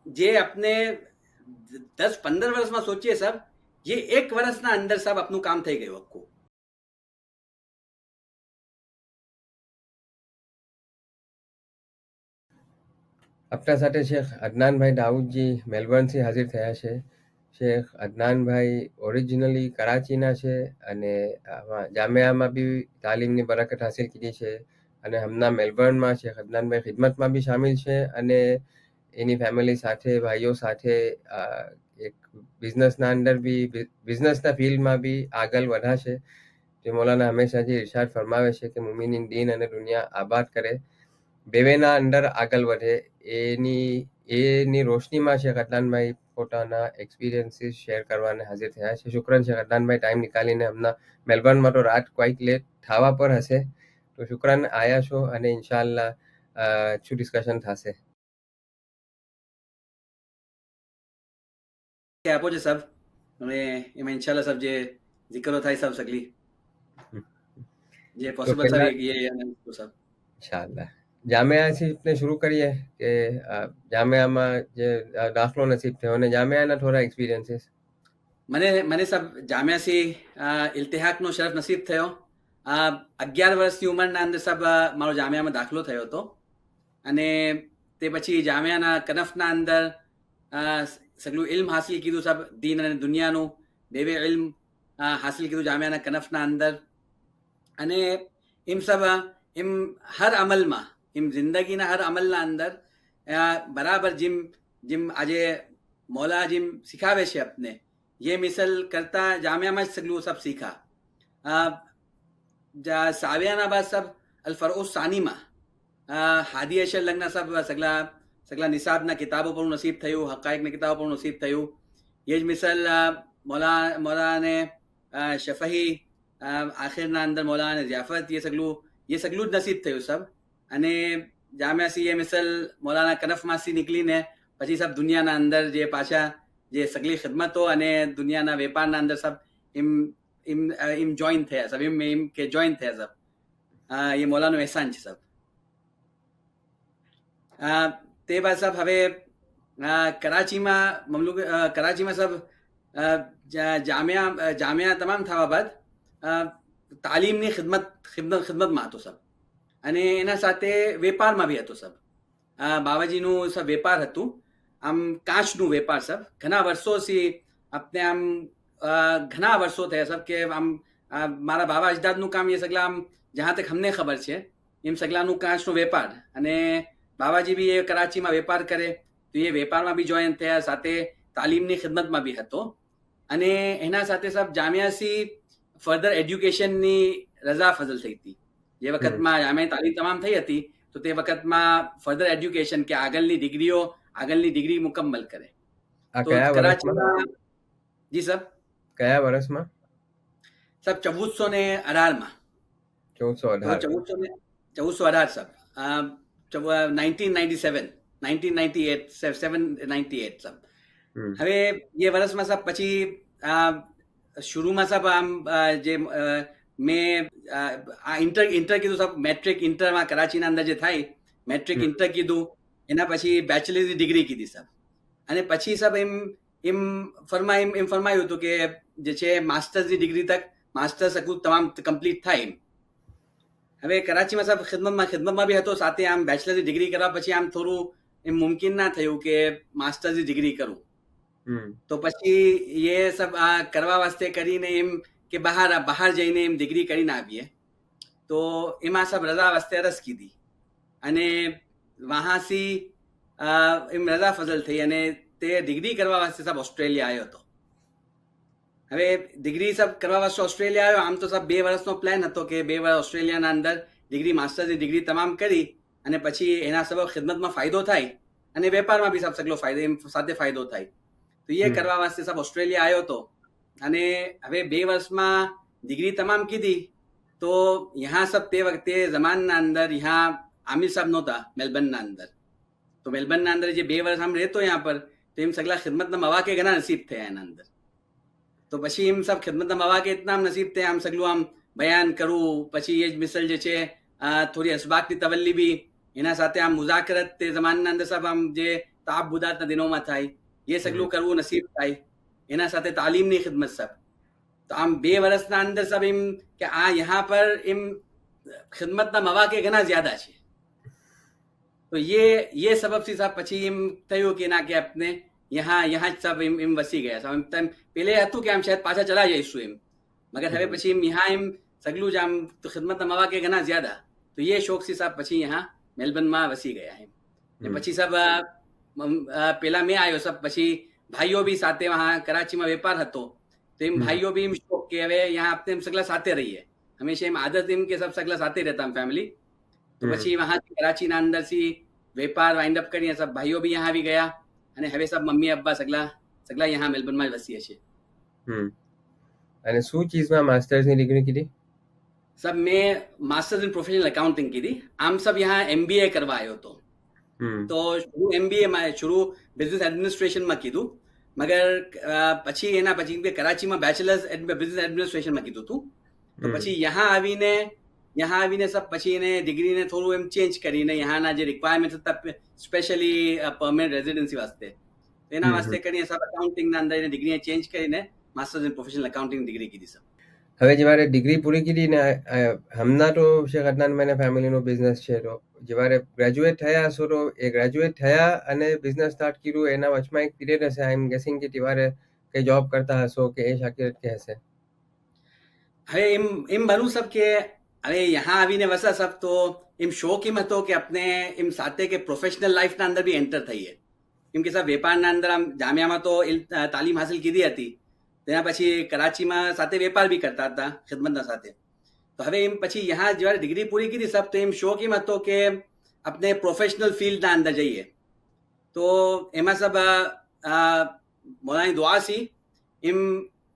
જે આપને 10-15 વર્ષમાં સોચીએ સાહેબ, ये 1 વર્ષના અંદર સાહેબ આપનું કામ થઈ ગયું આખું. આપણા સાથે શેખ અદનાનભાઈ દાઉદજી મેલબર્નથી હાજર થયા છે. શેખ અદનાનભાઈ ઓરિજિનલી કરાચીના છે અને જામિયામાં બી તાલીમની બરકત હાસિલ કરી છે અને હમણાં મેલબર્નમાં શેખ અદનાનભાઈ ખિદમતમાં બી શામિલ છે અને એની ફેમિલી સાથે ભાઈઓ સાથે એક બિઝનેસના અંદર બી બિઝનેસના ફિલ્ડમાં બી આગળ વધ્યા છે. જે મૌલાના હંમેશાથી ઇરશાદ ફરમાવે છે કે મુમિનીન દીન અને દુનિયા આબાદ કરે, બેવેના અંદર આગળ વધે, એની રોશનીમાં શેખ અદનાનભાઈ પોતાના એક્સપિરિયન્સીસ શેર કરવાને હાજર થયા છે. શુક્રન શેખ અદનાનભાઈ ટાઈમ નીકાળીને હમણાં મેલબર્નમાં તો રાત ક્વાઇટ લેટ થવા પર હશે, તો શુક્રન આયા છો અને ઇન્શાલ્લાહ શું ડિસ્કશન થશે. આપો છે સાહેબ, અને એમાં ઇન્શાલ્લાહ સાહેબ જે zikરો થાય સાહેબ સગલી જે પોસિબલ સાહેબ ये સાહેબ ઇન્શાલ્લાહ જામિયાથી આપણે શરૂ કરીએ કે જામિયામાં જે દાખલો નસીબ થયો અને જામિયાના થોડા એક્સપિરિયન્સીસ. મને સાહેબ જામિયાથી ઇલ્તિહાકનો શરફ નસીબ થયો. 11 વર્ષની ઉંમરના અંદર સાહેબ મારો જામિયામાં દાખલો થયો હતો અને તે પછી જામિયાના કનફના અંદર સગલું ઇલ્મ હાસિલ કીધું સાહેબ, દીન અને દુનિયાનું બેવે ઇલ્મ હાસિલ કીધું જામિયાના કનફના અંદર. અને એમ સાહેબ એમ હર અમલમાં, એમ જિંદગીના હર અમલના અંદર બરાબર જેમ આજે મૌલા જેમ શીખાવે છે આપને, ये मिसल करता जामिया में सगलू सब सीखा. सावियाना बाद सब अल्फरउस सानीमा हादी अशर लगना सब सगला निसाबना किताबों पर नसीब थયું, हकायकની કિતાબો પર નસીબ થયું. ये જ મિસલ મૌલાને શફહી આખિરના અંદર મૌલાને ઝિયાફત ये सगલું જ નસીબ થયું સબ. અને જામિયાથી ये મિસલ મૌલાના કનફમાંથી નીકળીને પછી સબ દુનિયાના અંદર જે પાછા જે સગલી ખિદમતો અને દુનિયાના વેપારના અંદર સબ એમ જોઈન થયા સબ, એમ કે જોઈન થયા સબ. એ મૌલાનું એહસાન છે સબ. તે બાદ સબ હવે કરાચીમાં સબ જામિયા તમામ થવા બાદ તાલીમની ખિદમતમાં હતો સબ. અને એના સાથે વેપારમાં બી હતો સબ. બાવાજીનું સબ વેપાર હતું, આમ કાચનું વેપાર સબ. ઘણા વર્ષોથી આપણે આમ ઘણા વર્ષો થયા સબ કે આમ મારા બાબા અજદાદનું કામ એ સગલા આમ જ્યાં તક હમને ખબર છે એમ સગલાનું કાચનો વેપાર. અને બાવાજી બી એ કરાચીમાં વેપાર કરે તો એ વેપારમાં બી જોઈન થયા, સાથે તાલીમની ખિદમતમાં બી હતો. અને એના સાથે સબ જામિયાથી ફર્ધર એજ્યુકેશનની રજા ફઝલ થઈ હતી. જે વખતમાં જામિયા તાલીમ તમામ થઈ હતી તો તે વખતમાં ફર્ધર એજ્યુકેશન કે આગળની ડિગ્રી મુકમ્મલ કરે. તો કરાચીમાં જી સબ કયા વર્ષમાં? સબ 1418માં. 1418 સબ 1998 સબ. હવે એ વર્ષમાં સબ પછી શુરુમાં સબ આમ જે મેં ઇન્ટર કીધું સબ, મેટ્રિક ઇન્ટરમાં કરાચીના અંદર જે થાય મેટ્રિક ઇન્ટર કીધું, એના પછી બેચલરની ડિગ્રી કીધી સબ. અને પછી સબ એમ ફરમાયું હતું કે જે છે માસ્ટર્સની ડિગ્રી તક માસ્ટર્સ આખું તમામ કમ્પ્લીટ થાય. હવે કરાચીમાં સબ ખિદમતમાં બી હતો, સાથે આમ બેચલરની ડિગ્રી કરવા પછી આમ થોડું એમ મુમકિન ના થયું કે માસ્ટર્સની ડિગ્રી કરું. તો પછી એ સબ કરવા વાસ્તે કરીને એમ કે બહાર જઈને એમ ડિગ્રી કરીને આવીએ. તો એમાં સબ રજા વાસ્તે અરજ કીધી અને વહાંથી એમ રજા ફઝલ થઈ અને તે ડિગ્રી કરવા વાસ્તે સબ ઓસ્ટ્રેલિયા આવ્યો હતો. હવે ડિગ્રી સબ કરવા વાસ્તે ઓસ્ટ્રેલિયા આવ્યો. આમ તો સબ 2 વર્ષનો પ્લાન હતો કે 2 વર્ષ ઓસ્ટ્રેલિયાના અંદર ડિગ્રી માસ્ટર્સની ડિગ્રી તમામ કરી અને પછી એના સબબ ખિદમતમાં ફાયદો થાય અને વેપારમાં બી સબ સગલો ફાયદો એમ સાથે ફાયદો થાય. તો એ કરવા વાસ્તે સબ ઓસ્ટ્રેલિયા આવ્યો હતો. અને હવે 2 વર્ષમાં ડિગ્રી તમામ કીધી તો यहाँ सब તે વખતે જમાનના અંદર यहाँ આમિર સાહેબ નહોતા મેલબર્નના અંદર. તો મેલબર્નના અંદર જે 2 વર્ષ આમ રહેતો यहाँ પર તો એમ સગલા ખિદમતના મવાકે ઘણા નસીબ થયા એના અંદર. તો પછી એમ સબ ખિદમતના મવાકે એટલા નસીબ થયા આમ સગલું આમ બયાન કરું. પછી એ જ મિસલ જે છે થોડી અસબાકની તવલ્લી બી એના સાથે આમ મુઝાકરત તે જમાનના અંદર સબ આમ જે તાપ બુદાતના દિનોમાં થાય એ સગલું કરવું નસીબ થાય એના સાથે તાલીમની ખિદમત સબ તો આમ 2 વર્ષના અંદર સબ એમ કે આ યહાં પર એમ ખિદમતના મવાકે ઘણા જ્યાદા છે તો ये सबबથી સાહેબ પછી એમ થયું કે ના કે આપણે यहाँ જ सब એમ વસી ગયા સાહેબ એમ પહેલે હતું કે આમ શાયદ પાછા ચલા જઈશું એમ મગર હવે પછી એમ यहाँ એમ સગલું જ આમ તો ખિદમતના મવાકે ઘણા જ્યાદા તો ये શોખથી સાહેબ પછી यहाँ મેલબર્નમાં વસી ગયા એમ ને પછી સબ પેલા મેં આવ્યો સબ પછી ભાઈઓ બી સાથે વहाँ કરાચીમાં વેપાર હતો તો એમ ભાઈઓ બી એમ શોખ કે હવે यहाँ આપણે એમ સગલા સાથે રહીએ હંમેશા એમ આદત એમ કે સબ સગલા સાથે રહેતા ફેમિલી તો પછી વहाँ કરાચીના અંદરથી વેપાર વાઇન્ડ અપ કરીને સબ ભાઈઓ બી यहाँ આવી ગયા અને હવે સબ મમ્મી અબ્બા સગલા यहाँ મેલબર્નમાં વસીએ છીએ અને શું ચીજમાં માસ્ટર્સની ડિગ્રી કીધી सब मैं मास्टर्स इन प्रोफेशनल अकाउंटिंग की थी आम सब यहाँ MBA करवा आयो तो शुरू MBA में शुरू बिजनेस एडमिनिस्ट्रेशन में कीधું मगर પછી એના પછી કરાચી માં બેચલર્સ બિઝનેસ એડમિનિસ્ટ્રેશન માં કીધું હતું તો પછી यहाँ આવીને सब પછી એને ડિગ્રીને થોડું એમ ચેન્જ કરીને यहाँના જે રિક્વાયરમેન્ટ હતા સ્પેશિયલી પરમેનન્ટ રેઝિડન્સી વાસ્તે એના વાસ્તે કરીને सब અકાઉન્ટિંગના અંદર એને ડિગ્રી ચેન્જ કરીને masters in professional accounting degree કીધી સર હવે જ્યારે ડિગ્રી પૂરી કરી ને હમણાં તો શેખ અદનાનભાઈના ફેમિલીનો બિઝનેસ છે તો જ્યારે ગ્રેજ્યુએટ થયા હશો તો એ ગ્રેજ્યુએટ થયા અને બિઝનેસ સ્ટાર્ટ કર્યું એના વચમાં એક પીરિયડ હશે આઈ એમ ગેસિંગ કે ત્યારે કઈ જોબ કરતા હશો કે એ શાકિરત કે હશે હવે એમ બન્યું સબ કે હવે यहाँ આવીને વસા સબ તો એમ શોખ એમ હતો કે આપણે એમ સાથે કે પ્રોફેશનલ લાઈફના અંદર બી એન્ટર થઈએ કેમ કે સાહેબ વેપારના અંદર આમ જામિયામાં તો તાલીમ હાસિલ કીધી હતી તેના પછી કરાચીમાં સાથે વેપાર બી કરતા હતા ખિદમતના સાથે તો હવે એમ પછી यहाँ જ્યારે ડિગ્રી પૂરી કરી સબ તો એમ શોખ એમ હતો કે આપણે પ્રોફેશનલ ફિલ્ડના અંદર જઈએ તો એમાં સબ મોલાની દુઆ સી એમ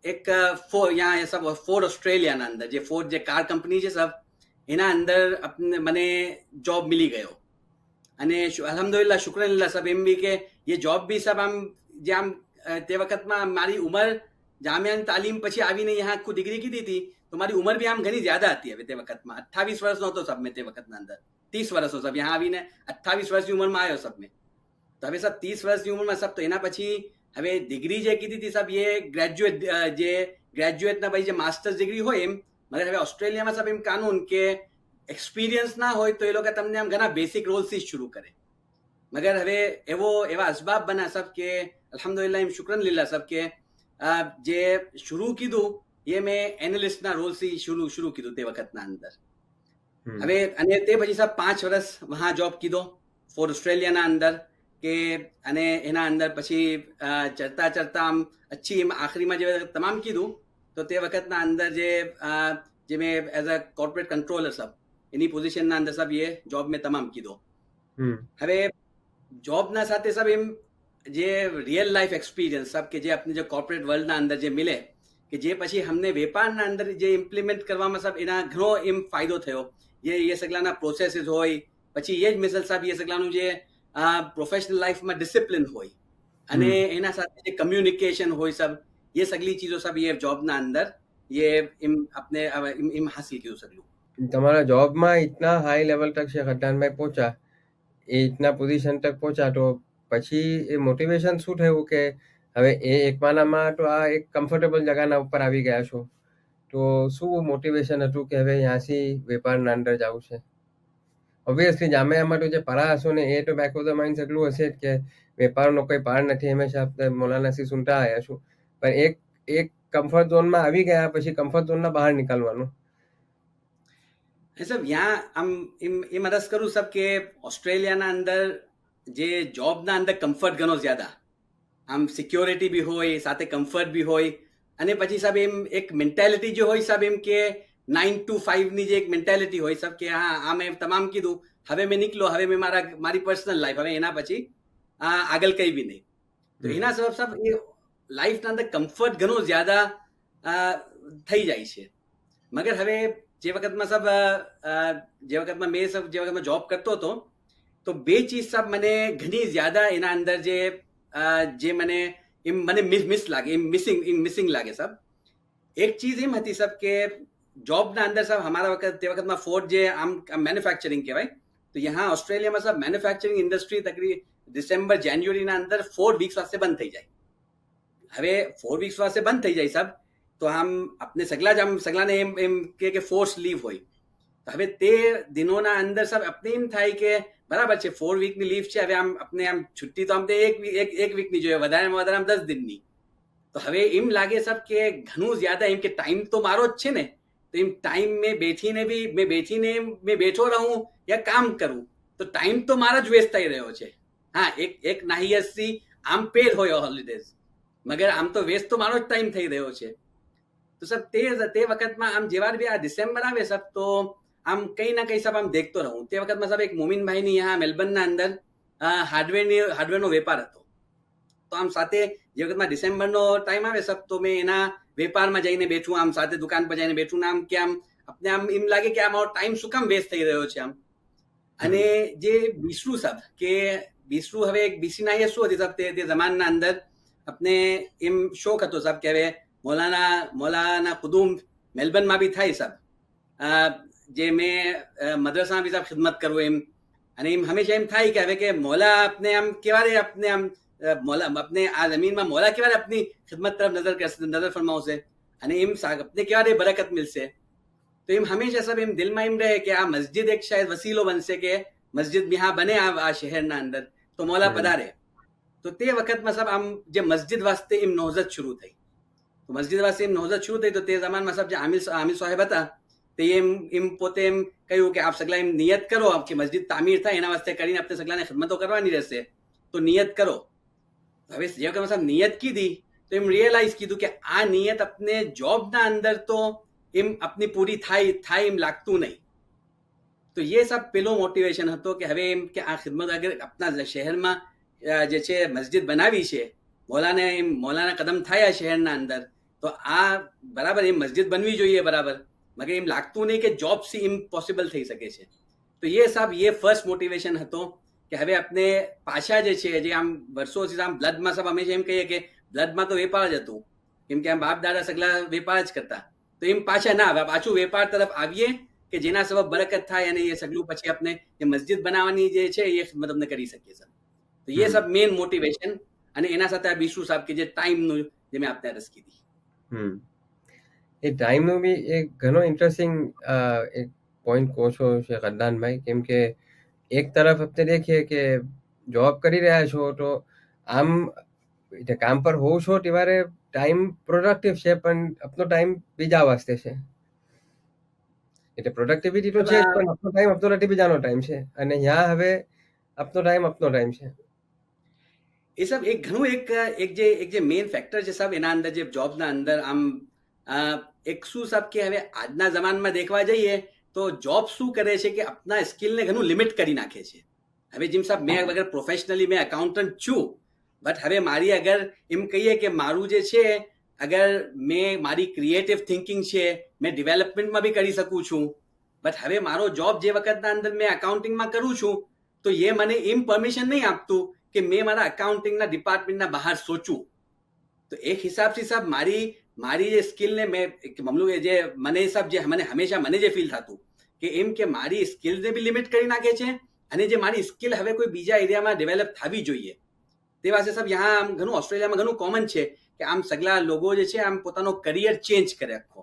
એક यहाँ सब फोर्ड ऑस्ट्रेलियाના અંદર જે ફોર્ડ જે કાર કંપની છે સબ એના અંદર મને જોબ મિલી ગયો અને અલ્હમ્દુલિલ્લાહ શુક્રલિલ્લાહ સબ એમ બી કે ये जॉब બી સબ આમ જે આમ તે વખતમાં મારી ઉંમર જામિયાની તાલીમ પછી આવીને यहाँ આખું ડિગ્રી કીધી હતી તો મારી ઉંમર બી આમ ઘણી જ્યાદા હતી હવે તે વખતમાં 28 વર્ષનો હતો સબ મેં તે વખતના અંદર 30 વર્ષનો સબ यहाँ આવીને 28 વર્ષની ઉંમરમાં આવ્યો સબ મેં તો હવે સબ 30 વર્ષની ઉંમરમાં સબ તો એના પછી હવે ડિગ્રી જે કીધી હતી સબ એ ગ્રેજ્યુએટના પછી જે માસ્ટર્સ ડિગ્રી હોય એમ મગર હવે ઓસ્ટ્રેલિયામાં સબ એમ કાનૂન કે એક્સપિરિયન્સ ના હોય તો એ લોકો તમને આમ ઘણા બેસિક રોલ્સથી જ શરૂ કરે મગર હવે એવા અસબાબ બના સબ કે અલ્હમ્દુલિલ્લાહ એમ શુક્રન લીલા સબ કે જે શરૂ કીધું એ મેં એનાલિસ્ટના રોલથી શરૂ કીધું તે વખતના અંદર હવે અને તે પછી સબ 5 વર્ષ વहाँ જોબ કીધો ફોર ઓસ્ટ્રેલિયાના અંદર કે અને એના અંદર પછી ચડતા આમ अच्छी એમ આખરીમાં જે તમામ કીધું તો તે વખતના અંદર જે મેં એઝ અ કોર્પોરેટ કંટ્રોલર સબ એની પોઝિશનના અંદર સબ એ જોબ મેં તમામ કીધો હવે જોબના સાથે સબ એમ જે રિયલ લાઈફ એક્સપિરિયન્સ સબ કે જે આપણે જે કોર્પોરેટ વર્લ્ડના અંદર જે મિલે કે જે પછી અમને વેપારના અંદર જે ઇમ્પ્લિમેન્ટ કરવામાં સબ એના ઘણો એમ ફાયદો થયો એ સગલાના પ્રોસેસીસ હોય પછી એ જ મિસલ સાહેબ એ સગલાનું જે પ્રોફેશનલ લાઈફમાં ડિસિપ્લિન હોય અને એના સાથે જે કમ્યુનિકેશન હોય સબ ये सगली चीजों सब ये जॉब ना अंदर ये अपने हासिल की सकूं તમારા જોબમાં इतना हाई लेवल तक शेख अदनान भाई पहुंचा એ इतना પોઝિશન તક પહોંચા તો પછી એ મોટિવેશન શું થયું કે હવે એ એક માનામાં તો આ એક કમ્ફર્ટેબલ જગાના ઉપર આવી ગયા છો તો શું મોટિવેશન હતું કે હવે ત્યાંથી વેપારના અંદર જવું છે ઓબ્વિયસલી જામિયામાં તો જે પરા હશો ને એ તો બેક ઓફ ધ માઇન્ડ સગલું હશે જ કે વેપારનો કોઈ પાર નથી હંમેશા આપણે મૌલાનાથી સુનતા આવ્યા છું પણ એક કમ્ફર્ટ ઝોનમાં આવી ગયા પછી કમ્ફર્ટ ઝોનના બહાર નીકળવાનું सब यहाँ हम ये मदद करूँ सब के ऑस्ट्रेलियाના અંદર જે જોબના અંદર કમ્ફર્ટ ઘણો જ્યાદા આમ સિક્યોરિટી બી હોય સાથે કમ્ફર્ટ બી હોય અને પછી સાહેબ એમ એક મેન્ટાલિટી જે હોય સાહેબ એમ કે 9 to 5 ની જે એક મેન્ટાલિટી હોય સાહેબ કે હા આ મેં તમામ કીધું હવે મેં નીકળો હવે મેં મારી પર્સનલ લાઈફ હવે એના પછી આગળ કંઈ બી નહીં તો એના સબબ સાહેબ એ લાઈફના અંદર કમ્ફર્ટ ઘણો જ્યાદા થઈ જાય છે મગર હવે જે વખતમાં સબ જે વખતમાં જોબ કરતો હતો તો બે ચીજ સબ મને ઘણી જ્યાદા એના અંદર જે મને મિસ લાગે મિસિંગ લાગે સબ એક ચીજ એમ હતી સબ કે જોબના અંદર સબ हमारा તે વખતમાં ફોર્ડ જે આમ મેન્યુફેક્ચરિંગ કહેવાય તો यहाँ ऑस्ट्रेलिया में सब मैन्युफैक्चरिंग इंडस्ट्री ડિસેમ્બર જાન્યુઆરીના અંદર 4 વીક્સ વાસ્તે બંધ થઈ જાય. હવે 4 વીક્સ વાસ્તે બંધ થઈ જાય સાહેબ, તો આમ આપણે સગલાને એમ કે ફોર્સ લીવ હોય. હવે તે દિનોના અંદર સાહેબ આપણે એમ થાય કે બરાબર છે 4 વીકની લીવ છે, હવે આમ આપણે આમ છુટ્ટી તો આમ એક વીકની જોઈએ, વધારેમાં વધારે 10 દિનની. તો હવે એમ લાગે સાહેબ કે ઘણું જ્યાદા એમ કે ટાઈમ તો મારો જ છે ને, તો એમ ટાઈમ મેં બેઠો રહું યા કામ કરું તો ટાઈમ તો મારા જ વેસ્ટ થઈ રહ્યો છે. હા, એક નાહિયસી આમ પેડ હોય હોલિડેઝ, મગર આમ તો વેસ્ટ તો મારો જ ટાઈમ થઈ રહ્યો છે. તો સાહેબ તે વખતમાં આમ જેવા બી આ ડિસેમ્બર આવે સાહેબ, તો આમ કઈ ના કઈ સાહેબ આમ દેખતો રહું. તે વખતમાં સાહેબ એક મોમીનભાઈની यहाँ મેલબર્નના અંદર હાર્ડવેરનો વેપાર હતો. તો આમ સાથે જે વખતમાં ડિસેમ્બરનો ટાઈમ આવે સાહેબ, તો મેં એના વેપારમાં જઈને બેઠું, આમ સાથે દુકાન પર જઈને બેઠું, આમ કે આમ આપણે આમ એમ લાગે કે આ મારો ટાઈમ શું કામ વેસ્ટ થઈ રહ્યો છે આમ. અને જે બીસરું સાહેબ કે બીસરું હવે એક બીસીના એ શું હતી સાહેબ, તે જમાનના અંદર આપણે એમ શોખ હતો સાહેબ કે હવે મૌલાના કુદુમ મેલબર્નમાં બી થાય સાહેબ, જે મેં મદ્રસામાં બી સાહેબ ખિદમત કરું એમ. અને એમ હંમેશા એમ થાય કે હવે કે મૌલા આપને આમ કેવા રે આપને આમ મૌલા अपने આ જમીનમાં મૌલા કેવા આપની ખિદમત તરફ નજર ફરમાવશે અને એમ આપને કેવા રે બરકત મિલશે. તો એમ હંમેશા સાહેબ એમ દિલમાં એમ રહે કે આ મસ્જિદ એક શાયદ વસીલો બનશે કે મસ્જિદ यहाँ બને આ શહેરના અંદર, તો મૌલા પધારે. તો તે વખતમાં સાહેબ આમ જે મસ્જિદ વાસ્તે એમ નહોઝત શરૂ થઈ. તો મસ્જિદ વાસ્તે એમ નહોઝત શરૂ થઈ, તો તે જમાનમાં સાહેબ જે આમિર સાહેબ હતા, તે એમ પોતે એમ કહ્યું કે આપ સગલા એમ નિયત કરો કે મસ્જિદ તામીર થાય એના વાસ્તે કરીને આપણે સગલાને ખિદમતો કરવાની રહેશે, તો નિયત કરો. હવે જે વખત સાહેબ નિયત કીધી તો એમ રિયલાઇઝ કીધું કે આ નિયત अपने જોબના અંદર તો એમ આપની પૂરી થાય એમ લાગતું નહીં. તો એ સાહેબ પેલો મોટિવેશન હતો કે હવે એમ કે આ ખિદમત અગર આપણા શહેરમાં જે છે મસ્જિદ બનાવી છે, મૌલાના કદમ થયા શહેરના અંદર, તો આ બરાબર એમ મસ્જિદ બનવી જોઈએ બરાબર, મગર એમ લાગતું નહીં કે જોબથી ઇમ્પોસિબલ થઈ શકે છે. તો એ સાહેબ એ ફર્સ્ટ મોટિવેશન હતો કે હવે આપણે પાછા જે છે જે આમ વર્ષોથી આમ બ્લડમાં સાહેબ હંમેશા એમ કહીએ કે બ્લડમાં તો વેપાર જ હતું, કેમ કે આમ બાપ દાદા સગલા વેપાર જ કરતા. તો એમ પાછા ના આવે, પાછું વેપાર તરફ આવીએ કે જેના સબબ બરકત થાય અને એ સગલું પછી આપણે જે મસ્જિદ બનાવવાની જે છે એ ખિદમત અમને કરી શકીએ સર. તો એ સબ મેન મોટિવેશન. અને એના સાથે આ બીસું સાહેબ કે જે ટાઈમનું જે મેં આપને અરજ કીધી. એ ટાઈમનું બી એક ઘણો ઇન્ટરેસ્ટિંગ એક પોઈન્ટ કહો છો શેખ અદનાનભાઈ, કેમ કે એક તરફ આપણે દેખીએ કે જોબ કરી રહ્યા છો તો આમ કામ પર હોવ છો ત્યારે ટાઈમ પ્રોડક્ટિવ છે, પણ આપણો ટાઈમ બીજા વાસ્તે છે. એટલે પ્રોડક્ટિવિટી તો છે જ, પણ આપણો ટાઈમ આપતો નથી, બીજાનો ટાઈમ છે. અને ત્યાં હવે આપનો ટાઈમ છે. એ સાહેબ એક ઘણું એક જે મેઇન ફેક્ટર છે સાહેબ એના અંદર જે જોબના અંદર આમ એક શું સાહેબ કે હવે આજના જમાનામાં દેખવા જઈએ તો જોબ શું કરે છે કે આપના સ્કિલને ઘણું લિમિટ કરી નાખે છે. હવે જેમ સાહેબ મેં અગર પ્રોફેશનલી મેં એકાઉન્ટન્ટ છું, બટ હવે મારી અગર એમ કહીએ કે મારું જે છે અગર મેં મારી ક્રિએટિવ થિંકિંગ છે મેં ડેવલપમેન્ટમાં બી કરી શકું છું, બટ હવે મારો જોબ જે વખતના અંદર મેં એકાઉન્ટિંગમાં કરું છું તો એ મને એમ પરમિશન નહીં આપતું કે મેં મારા એકાઉન્ટિંગના ડિપાર્ટમેન્ટના બહાર સોચું. તો એક હિસાબથી સાહેબ મારી જે સ્કિલને મેં મમલું જે મને સાહેબ જે મને હંમેશા મને જે ફીલ થતું કે એમ કે મારી સ્કિલને બી લિમિટ કરી નાખે છે અને જે મારી સ્કિલ હવે કોઈ બીજા એરિયામાં ડેવલપ થવી જોઈએ. તે વાસ્તે સાહેબ यहाँ આમ ઘણું ઓસ્ટ્રેલિયામાં ઘણું કોમન છે કે આમ સગલા લોકો જે છે આમ પોતાનો કરિયર ચેન્જ કરે આખો.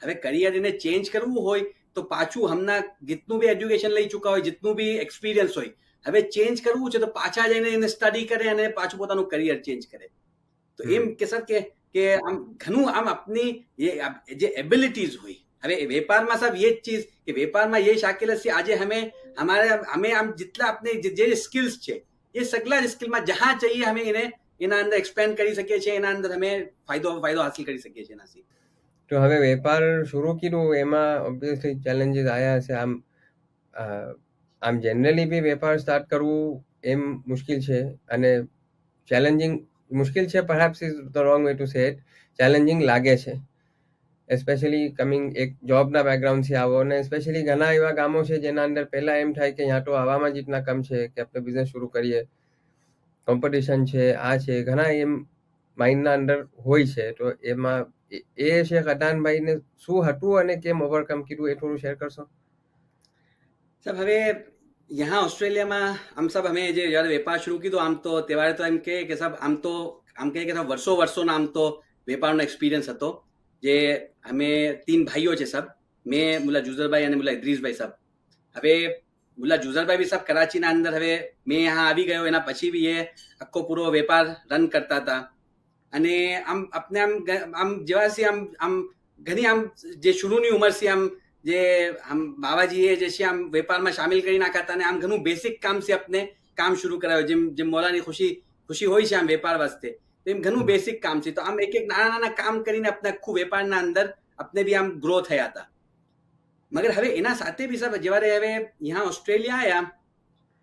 હવે કરિયર એને ચેન્જ કરવું હોય તો પાછું હમણાં જેટલું બી એજ્યુકેશન લઈ ચૂકા હોય, જેટલું બી એક્સપિરિયન્સ હોય, હવે ચેન્જ કરવું છે તો પાછા જઈને એને સ્ટડી કરે અને પાછું પોતાનું કરિયર ચેન્જ કરે. તો એમ કે સર કે આમ ઘણું આમ આપની જે એબિલિટીઝ હોય, હવે વેપારમાં સાહેબ એ જ ચીજ કે વેપારમાં એ શાકિલ છે આજે અમે આમ જેટલા આપણે જે સ્કિલ્સ છે એ સગલા સ્કિલમાં જहाँ चाहिए અમે એને એના અંદર એક્સપેન્ડ કરી શકીએ છીએ, એના અંદર અમે ફાયદો હાસિલ કરી શકીએ છીએ એનાથી. તો હવે વેપાર શરૂ કર્યું એમાં ઓબ્વિયસલી ચેલેન્જીસ આવ્યા હશે. આમ જનરલી બી વેપાર સ્ટાર્ટ કરવું એમ મુશ્કેલ છે અને ચેલેન્જિંગ મુશ્કેલ છે, perhaps is the wrong way to say it. Challenging લાગે છે, એસ્પેશિયલી કમિંગ એક જોબના બેકગ્રાઉન્ડથી આવો, અને એસ્પેશિયલી ઘણા એવા ગામો છે જેના અંદર પહેલા એમ થાય કે ત્યાં તો હવામાં જ ઇતના કમ છે કે આપણે બિઝનેસ શરૂ કરીએ, કોમ્પિટિશન છે, આ છે, ઘણા એમ માઇન્ડના અંદર હોય છે. તો એમાં એ શેખ અદનાનભાઈને શું હતું અને કેમ ઓવરકમ કર્યું એ થોડું શેર કરશો? સાહેબ હવે यहाँ ऑस्ट्रेलिया में हम सब हमें जो જ્યારે વેપાર શરૂ કીધો આમ તો તહેવારે તો એમ કે સબ આમ કહે કે સબ વર્ષોના આમ તો વેપારનો એક્સપિરિયન્સ હતો જે અમે 3 ભાઈઓ છે સબ મેં મુલા જુઝરભાઈ અને મુલા ઇદ્રીસભાઈ સબ હવે મુલા જુઝરભાઈ બી સબ કરાચીના અંદર હવે મેં यहाँ આવી ગયો એના પછી બી એ આખો પૂરો વેપાર રન કરતા હતા અને આમ આપણે આમ જેવાથી આમ ઘણી આમ જે શરૂની ઉંમરથી આમ જે આમ બાવાજીએ જે છે આમ વેપારમાં સામેલ કરી નાખ્યા હતા અને આમ ઘણું બેસિક કામથી આપણે કામ શરૂ કરાયો જેમ મોલાની ખુશી હોય છે આમ વેપાર વાસ્તે તો એમ ઘણું બેસિક કામ છે તો આમ એક નાના કામ કરીને આપણે આખું વેપારના અંદર આપણે બી આમ ગ્રો થયા હતા મગર હવે એના સાથે બી સાહેબ જ્યારે હવે यहाँ ઓસ્ટ્રેલિયા આવ્યા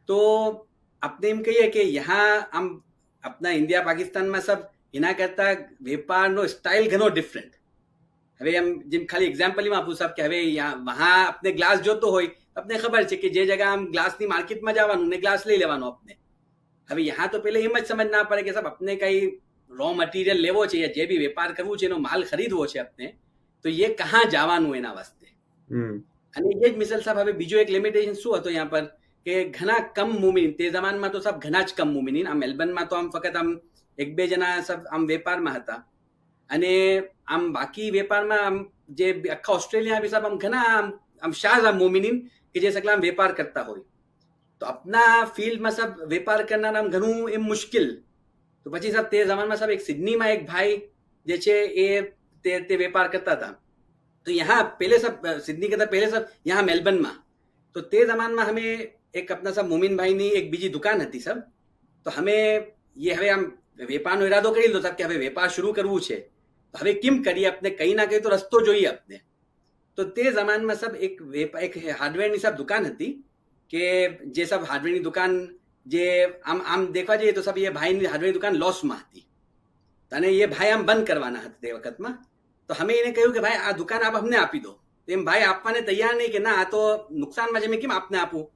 તો આપણે એમ કહીએ કે यहाँ આમ આપણા ઇન્ડિયા પાકિસ્તાનમાં સબ એના કરતા વેપારનો સ્ટાઇલ ઘણો ડિફરન્ટ હવે એમ જેમ ખાલી એક્ઝામ્પલમાં આપું સાહેબ કે હવે વહાં આપણે ગ્લાસ જોતો હોય આપણે ખબર છે કે જે જગ્યા આમ ગ્લાસની માર્કેટમાં જવાનું ને ગ્લાસ લઈ લેવાનો આપણે હવે यहाँ તો પહેલે એમ જ સમજ ના પડે કે સાહેબ આપણે કઈ રો મટીરિયલ લેવો છે યા જે બી વેપાર કરવું છે એનો માલ ખરીદવો છે આપણે તો એ કहाँ જવાનું એના વાસ્તે અને એ જ મિસલ સાહેબ હવે બીજો એક લિમિટેશન શું હતો यहाँ पर કે ઘણા કમ મુમિન તે જમાનામાં તો સાહેબ ઘણા જ કમ મુમિન આમ મેલબર્નમાં તો આમ ફક્ત આમ 1-2 જણા સાહેબ આમ વેપારમાં હતા અને આમ બાકી વેપારમાં આમ જે આખા ઓસ્ટ્રેલિયા બી સાહેબ આમ ઘણા આમ શાઝ આમ મોમિનિન કે જે સકલા આમ વેપાર કરતા હોય તો આપના ફિલ્ડમાં સાહેબ વેપાર કરનાર આમ ઘણું એમ મુશ્કેલ તો પછી સાહેબ તે જમાનામાં સાહેબ એક સિડનીમાં એક ભાઈ જે છે એ તે વેપાર કરતા હતા तो यहाँ पहले सब सिडनी करता पहले सब यहाँ मेलबर्न में तो ते जमान में हमें एक अपना सब मोमिन भाई ની एक બીજી દુકાન હતી સબ તો હમે ये હવે આમ વેપારનો ઈરાદો કરી લીધો સાહેબ કે હવે વેપાર શરૂ કરવું છે તો હવે કેમ કરીએ આપણે કઈ ના કઈ તો રસ્તો જોઈએ આપણે તો તે જમાનમાં સબ એક હાર્ડવેરની સબ દુકાન હતી કે જે સબ હાર્ડવેરની દુકાન જે આમ દેખવા જઈએ તો સબ એ ભાઈની હાર્ડવેરની દુકાન લોસમાં હતી અને એ ભાઈ આમ બંધ કરવાના હતા તે વખતમાં તો અમે એને કહ્યું કે ભાઈ આ દુકાન આપ અમને આપી દો એમ ભાઈ આપવાને તૈયાર નહીં કે ના આ તો નુકસાનમાં છે મેં કેમ આપને આપું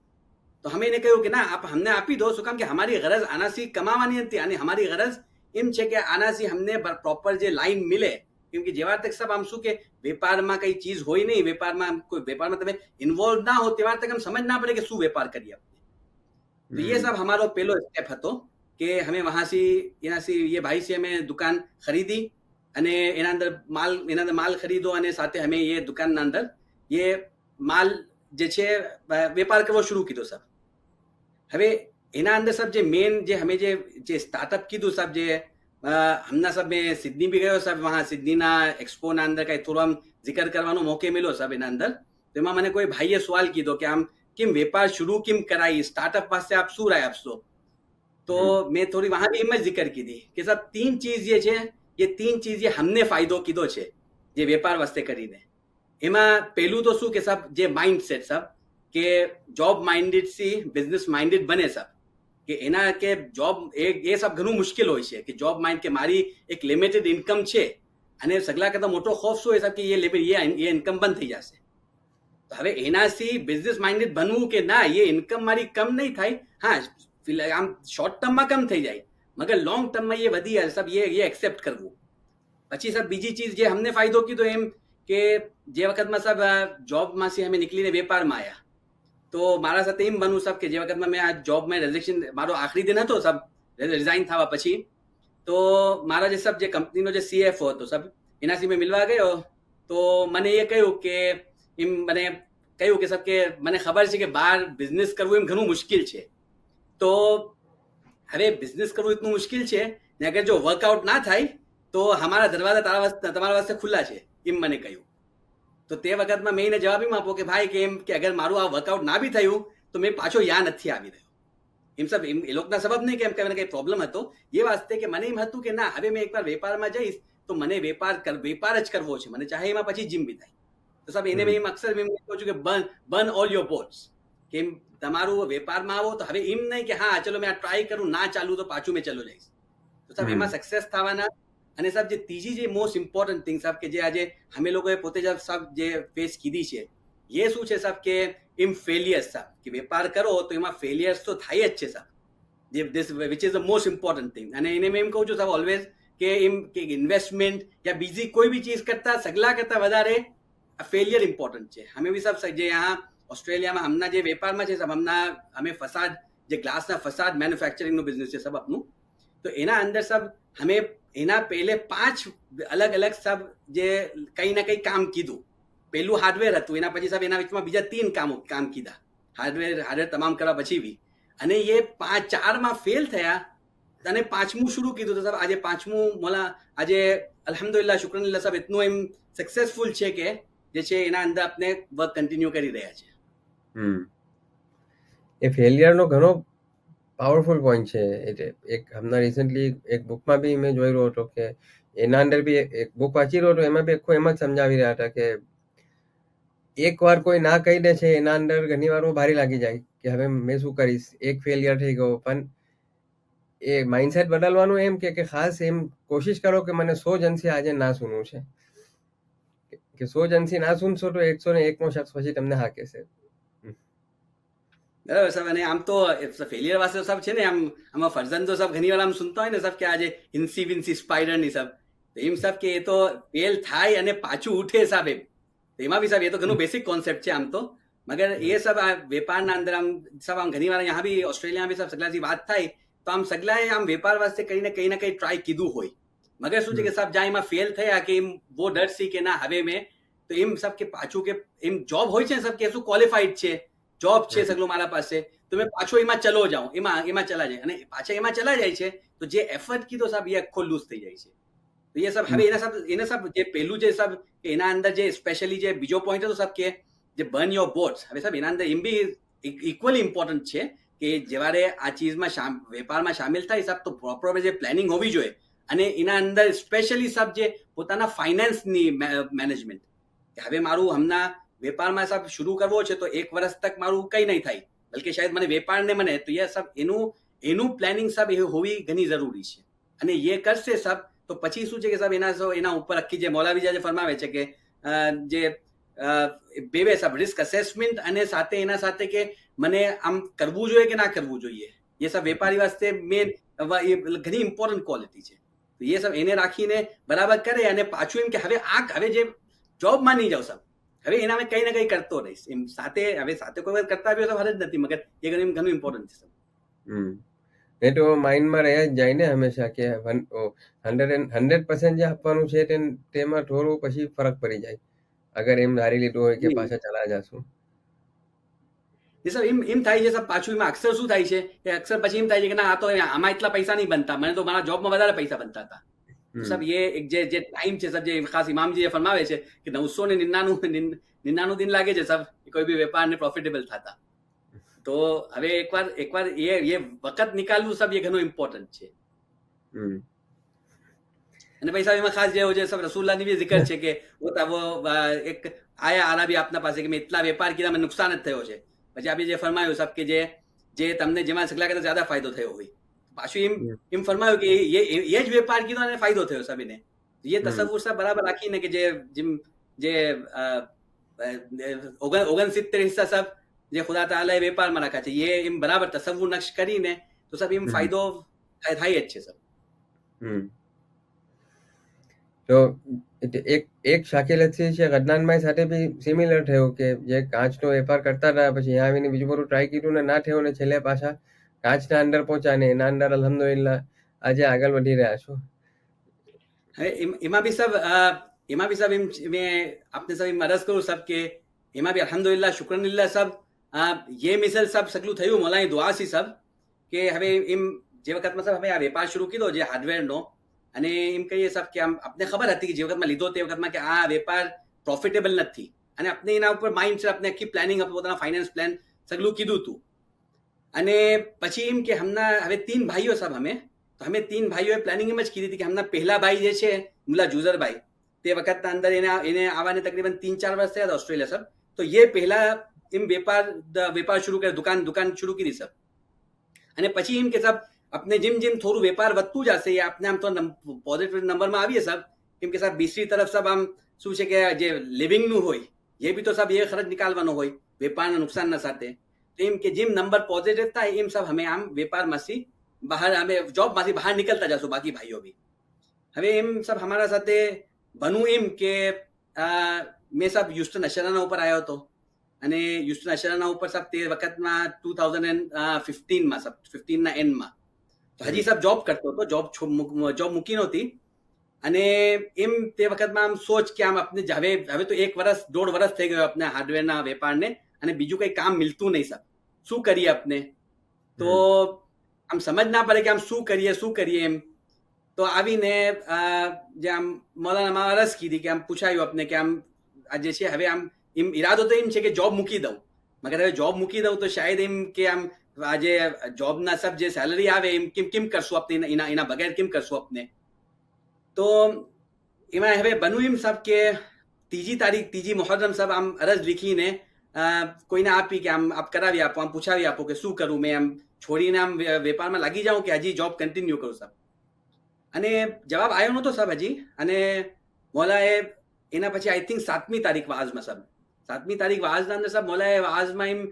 તો અમે એને કહ્યું કે ના આપ અમને આપી દો શું કામ કે हमारी गरज આનાથી કમાવાની હતી અને हमारी गरज એમ છે કે આનાથી અમને પ્રોપર જે લાઈન મિલે કેમ કે જેવા તક સબ આમ શું કે વેપારમાં કઈ ચીજ હોય નહીં વેપારમાં તમે ઇન્વોલ્વ ના હો તેવા તક हम समझ ना पड़े कि શું વેપાર કરીએ આપણે તો ये सब हमारो पहलो स्टेप હતો કે हमें वहां से ये भाई से हमें दुकान खरीदी અને એના અંદર માલ ખરીદો અને સાથે અમે એ દુકાનના અંદર એ માલ જે છે વેપાર કરવો શરૂ કીધો સાહેબ હવે એના અંદર સાહેબ જે મેન જે અમે જે સ્ટાર્ટઅપ કીધું સાહેબ જે હમણાં સાહેબ મેં સિડની બી ગયો સાહેબ વહાં સિડનીના એક્સપોના અંદર કંઈ થોડો આમ જિકર કરવાનો મોકે મળ્યો સાહેબ એના અંદર તો એમાં મને કોઈ ભાઈએ સવાલ કીધો કે આમ કેમ વેપાર શરૂ કેમ કરાઈ સ્ટાર્ટઅપ પાસે આપ શું રાય આપશો તો મેં થોડી વહાં બી એમ જ જિકર કીધી કે સાહેબ 3 ચીજ જે છે ये 3 चीज ये हमने फायदो कीधो छे जे वेपार वास्ते करीने एमा पहलू तो शू के सब जे माइंडसेट सब के जॉब माइंडेड सी बिजनेस माइंडेड बने सब के एना के जॉब ये सब घणું મુશ્કેલ હોય છે કે જોબ માઇન્ડ કે મારી એક લિમિટેડ ઇન્કમ છે અને સગલા કરતા મોટો ખોફ શું હોય સાહેબ કે ये ઇન્કમ બંધ થઈ જશે તો હવે એનાથી બિઝનેસ માઇન્ડેડ બનવું કે ના ये ઇન્કમ મારી કમ નહીં થાય હા આમ શોર્ટ ટર્મમાં કમ થઈ જાય मगर लॉन्ग टर्म में ये वधी है सब ये एक्सेप्ट करवू પછી सब बीजी चीज जे हमने फायदो कीधो एम के जे वखत में सब जॉब में से हमें निकली वेपार में आया तो मारा साथ एम बनू सब के जे वखत में मैं आ जॉब में रिजेक्शन मारो आखरी दिन હતો सब रिजाइन થવા પછી तो मारा जे सब जे कंपनी नो जे सीएफओ હતો सब એનાથી મેં મિલવા ગયો તો મને એ કહ્યું કે એમ મને કહ્યું કે सब के મને ખબર છે કે બહાર બિઝનેસ કરવું એમ ઘણું મુશ્કેલ છે તો હવે બિઝનેસ કરવું એટલું મુશ્કેલ છે ને અગર જો વર્કઆઉટ ના થાય તો અમારા દરવાજા તમારા વાસ્તે ખુલ્લા છે એમ મને કહ્યું તો તે વખતમાં મેં એને જવાબ એમ આપો કે ભાઈ કે એમ કે અગર મારું આ વર્કઆઉટ ના બી થયું તો મેં પાછો યા નથી આવી રહ્યો એમ સબ એ લોકોના સબબ નહીં કે એમ કે મને કંઈ પ્રોબ્લેમ હતો એ વાસ્તે કે મને એમ હતું કે ના હવે મેં એકવાર વેપારમાં જઈશ તો મને વેપાર જ કરવો છે મને ચાહે એમાં પછી જીમ બી થાય તો સાહેબ એને મેં એમ અક્સર મેં કહું છું કે બર્ન ઓલ યોર બોટ્સ કે તમારું વેપારમાં આવો તો હવે એમ નહીં કે હા ચલો મેં આ ટ્રાય કરું ના ચાલુ તો પાછું મેં ચલો જઈશ તો સાહેબ એમાં સક્સેસ થવાના અને સાહેબ જે ત્રીજી જે મોસ્ટ ઇમ્પોર્ટન્ટ થિંગ સાહેબ કે જે આજે અમે લોકોએ પોતે જ સાહેબ જે ફેસ કીધી છે એ શું છે સાહેબ કે એમ ફેલિયર્સ સાહેબ કે વેપાર કરો તો એમાં ફેલિયર્સ તો થાય જ છે સાહેબ જે this which is the most important thing અને એને મેં એમ કહું છું સાહેબ ઓલવેઝ કે એમ કે ઇન્વેસ્ટમેન્ટ યા બીજી કોઈ બી ચીજ કરતા સગલા કરતા વધારે ફેલિયર ઇમ્પોર્ટન્ટ છે અમે બી સાહેબ જે यहाँ ઓસ્ટ્રેલિયામાં હમણાં જે વેપારમાં છે સબ હમણાં અમે ફસાદ જે ગ્લાસના ફસાદ મેન્યુફેક્ચરિંગનું બિઝનેસ છે સબ આપનું, તો એના અંદર સબ અમે એના પહેલે 5 અલગ અલગ સબ જે કંઈ ના કંઈ કામ કીધું. પહેલું હાર્ડવેર હતું, એના પછી સબ એના વિચમાં બીજા 3 કામ કીધા હાર્ડવેર તમામ કરવા પછી બી, અને એ 4માં ફેલ થયા અને 5મું શરૂ કીધું. તો સબ આજે 5મું મોલા આજે અલ્હમ્દુલિલ્લાહ શુક્રનિલ્લાહ સબ એટલું એમ સક્સેસફુલ છે કે જે છે એના અંદર આપણે વર્ક કન્ટિન્યુ કરી રહ્યા છે. એ ફેલિયરનો ઘણો પાવરફુલ પોઈન્ટ છે. એટલે એક હમણાં રિસન્ટલી એક બુકમાં બી મેં જોઈ રહ્યો હતો કે એના અંદર બી એક બુક વાંચી રહ્યો હતો, એમાં બી આખું એમ જ સમજાવી રહ્યા હતા કે એકવાર કોઈ ના કહી દે છે એના અંદર ઘણી વાર ભારી લાગી જાય કે હવે મેં શું કરીશ, એક ફેલિયર થઈ ગયો. પણ એ માઇન્ડસેટ બદલવાનું એમ કે ખાસ એમ કોશિશ કરો કે મને 100 જણથી આજે ના સુનવું છે, કે 100 જણથી ના સુનશો તો 101મો શખ્સ પછી તમને હા કહેશે. બરાબર સાહેબ. અને આમ તો ફેલિયર વાસ્તે સબ છે ને આમાં ફરજન તો સબ ઘણી વાર આમ સુનતા હોય ને સબ કે આજે ઇન્સી વિન્સી સ્પાઈડર ની સબ, તો એમ સબ કે એ તો ફેલ થાય અને પાછું ઉઠે સાહેબ. એમ એમાં બી સાહેબ એ તો ઘણું બેસિક કોન્સેપ્ટ છે આમ તો, મગર એ સબ આ વેપારના અંદર આમ સબ આમ ઘણી વાર यहाँ બી ઓસ્ટ્રેલિયા બી સબ સગલાથી વાત થાય તો આમ સગલાએ આમ વેપાર વાસ્તે કંઈ ના કંઈ ટ્રાય કીધું હોય, મગર શું છે કે સાહેબ જ્યાં એમાં ફેલ થયા કે એમ વો ડર સી કે ના હવે મેં તો એમ સબ કે પાછું કે એમ જોબ હોય છે ને સબ કે શું ક્વોલિફાઈડ છે, જોબ છે સગલો મારા પાસે, તો મેં પાછો એમાં ચલો જાઉં, એમાં ચલા જાય, અને પાછા એમાં ચલા જાય છે તો જે એફર્ટ કીધો સાહેબ એ આખો લૂઝ થઈ જાય છે. તો એ સબ હવે એને સબ જે પહેલું જે સબ એના અંદર જે સ્પેશિયલી જે બીજો પોઈન્ટ હતો સબ કે જે બર્ન યોર બોટ્સ, હવે સાહેબ એના અંદર એમ બી ઇક્વલી ઇમ્પોર્ટન્ટ છે કે જ્યારે આ ચીજમાં વેપારમાં સામેલ થાય સાહેબ તો પ્રોપર જે પ્લાનિંગ હોવી જોઈએ, અને એના અંદર સ્પેશિયલી સાહેબ જે પોતાના ફાઇનાન્સની મેનેજમેન્ટ, હવે મારું હમણાં વેપારમાં સાહેબ શરૂ કરવો છે તો 1 વર્ષ તક મારું કંઈ નહીં થાય, બલકે શાયદ મને વેપારને મને તો એ સાહેબ એનું પ્લાનિંગ સાહેબ એ હોવી ઘણી જરૂરી છે. અને એ કરશે સાહેબ તો પછી શું છે કે સાહેબ એના ઉપર આખી જે મૌલાવી જે ફરમાવે છે કે જે બે સાહેબ રિસ્ક અસેસમેન્ટ અને સાથે એના સાથે કે મને આમ કરવું જોઈએ કે ના કરવું જોઈએ, એ સબ વેપારી વાસ્તે મેન ઘણી ઇમ્પોર્ટન્ટ ક્વોલિટી છે. તો એ સબ એને રાખીને બરાબર કરે અને પાછું એમ કે હવે જે જોબમાં નહીં જાવ સાહેબ, હવે એના મેં કંઈ ના કંઈ કરતો રહીશ એમ સાથે, હવે સાથે કોઈ વાર કરતા આવ્યો તો હર જ નથી, મગર એ ઘણું ઇમ્પોર્ટન્ટ છે. એ તો માઇન્ડમાં રહે જ જાય ને હંમેશા કે 100% જે આપવાનું છે તેમાં થોડું પછી ફરક પડી જાય અગર એમ ધારી લીધું હોય કે પાછા ચલા જશું. એ સર એમ થાય છે સર, પાછું એમાં અક્ષર શું થાય છે કે અક્ષર પછી એમ થાય છે કે ના આ તો આમાં એટલા પૈસા નહીં બનતા, મને તો મારા જોબમાં વધારે પૈસા બનતા હતા. સબ એ એક જે ટાઈમ છે સબ જે ખાસ ઇમામજી જે ફરમાવે છે કે 999 દિન લાગે છે સબ કોઈ બી વેપારને પ્રોફિટેબલ થતા. તો હવે એકવાર એ વખત નિકાલવું સબ એ ઘણું ઇમ્પોર્ટન્ટ છે. અને પૈસા એમાં ખાસ જે છે સબ રસૂલુલ્લાહની બી zikr છે કે वो એક આયા આરાબી આપના પાસે કે મેં એટલા વેપાર કર્યા મને નુકસાન જ થયો છે, પછી આપી જે ફરમાયું સબ કે જે તમને જેમાં સગલા કરતા જ્યાદા ફાયદો થયો હોય, પાછું એમ ફરમાયું કે એ જ વેપાર કીધો અને ફાયદો થયો સબ એને. એ તસવ્વુર સબ બરાબર રાખીને કે જે 69 હિસ્સા સબ જે ખુદા તાલાએ વેપારમાં રાખ્યા છે એ એમ બરાબર તસવ્વુર નક્શ કરીને તો સબ એમ ફાયદો થાય જ છે સબ. તો એક શાકિલથી છે અદનાનભાઈ સાથે બી સિમિલર થયું કે જે કાચનો વેપાર કરતા હતા પછી અહીંયા આવીને બીજું બધું ટ્રાય કર્યું ને ના થયું ને છેલ્લે પાછા કાચના અંદર પહોંચ્યા ને એના અંદર અલ્હમ્દુલિલ્લાહ આજે આગળ વધી રહ્યા છો. હવે એમાં બી સબ એમ મેં આપને સબ એમ અરજ કરું સબ કે એમાં બી અલ્હમ્દુલિલ્લાહ શુક્રનિલ્લાહ સબ ये મિસલ સબ સગલું થયું મોલાની દુઆથી સબ કે હવે એમ જે વખતમાં સબ હવે આ વેપાર શરૂ કીધો જે હાર્ડવેરનો, અને એમ કહીએ સબ કે આમ આપને ખબર હતી કે જે વખતમાં લીધો તે વખતમાં કે આ વેપાર પ્રોફિટેબલ નથી, અને આપણે એના ઉપર માઇન્ડ છે આપણે આખી પ્લાનિંગ પોતાના ફાઇનાન્સ પ્લાન સગલું કીધું હતું. અને પછી એમ કે હમણાં હવે 3 ભાઈઓ સબ તો અમે 3 ભાઈઓએ પ્લાનિંગ એમ જ કીધી હતી કે હમણાં પહેલા ભાઈ જે છે મુલા જુઝરભાઈ, તે વખતના અંદર એને આવવાને તકરીબન 3-4 વર્ષ થયા હતા ઓસ્ટ્રેલિયા સબ, તો એ પહેલા એમ વેપાર શરૂ કર્યો, દુકાન શરૂ કરી સબ. અને પછી એમ કે સબ આપણે જેમ થોડું વેપાર વધતું જશે એ આપણે આમ તો પોઝિટિવ નંબરમાં આવીએ સબ, કેમ કે સાહેબ બીજી તરફ સબ આમ શું છે કે જે લિવિંગનું હોય એ બી તો સબ એ ખર્ચ નિકાલવાનો હોય વેપારના નુકસાનના સાથે, તો એમ કે જેમ નંબર પોઝિટિવ થાય એમ સબ અમે આમ વેપારમાંથી બહાર અમે જોબમાંથી બહાર નીકળતા જશું બાકી ભાઈઓ બી. હવે એમ સબ અમારા સાથે બનવું એમ કે મેં સબ હ્યુસ્ટન અશરાના ઉપર આવ્યો હતો, અને યુસ્ટન અશરાના ઉપર સાહેબ તે વખતમાં 2015માં સાહેબ 15ના એન્ડમાં હજી સાહેબ જોબ કરતો હતો, જોબ મૂકી નહોતી. અને એમ તે વખતમાં આમ સોચ કે આમ આપણે હવે તો 1-1.5 વર્ષ થઈ ગયો આપણે હાર્ડવેરના વેપારને, અને બીજું કઈ કામ મિલતું નહીં સાહેબ, શું કરીએ આપણે? તો આમ સમજ ના પડે કે આમ શું કરીએ એમ. તો આવીને જે આમ મૌલાનામાં અરજ કીધી કે આમ પૂછાયું આપણે કે આમ આજે છે હવે આમ એમ ઈરાદો તો એમ છે કે જોબ મૂકી દઉં, મગર હવે જોબ મૂકી દઉં તો શાયદ એમ કે આમ આજે જોબના સબ જે સેલરી આવે એમ કેમ કરશું આપણે, એના બગેર કેમ કરશું આપણે? તો એમાં હવે બન્યું એમ સાહેબ કે 3 મુહર્રમ સાહેબ આમ અરજ લીખીને કોઈને આપી કે આમ આપ કરાવી આપો, આમ પૂછાવી આપો કે શું કરું, મેં આમ છોડીને આમ વેપારમાં લાગી જાઉં કે હજી જોબ કન્ટિન્યુ કરું સાહેબ? અને જવાબ આવ્યો નહોતો સાહેબ હજી. અને મોલાએ એના પછી આઈ થિંક 7મી તારીખ વાઝમાં સાહેબ, 7મી તારીખ વાઝના અંદર સાહેબ મોલાએ વાઝમાં એમ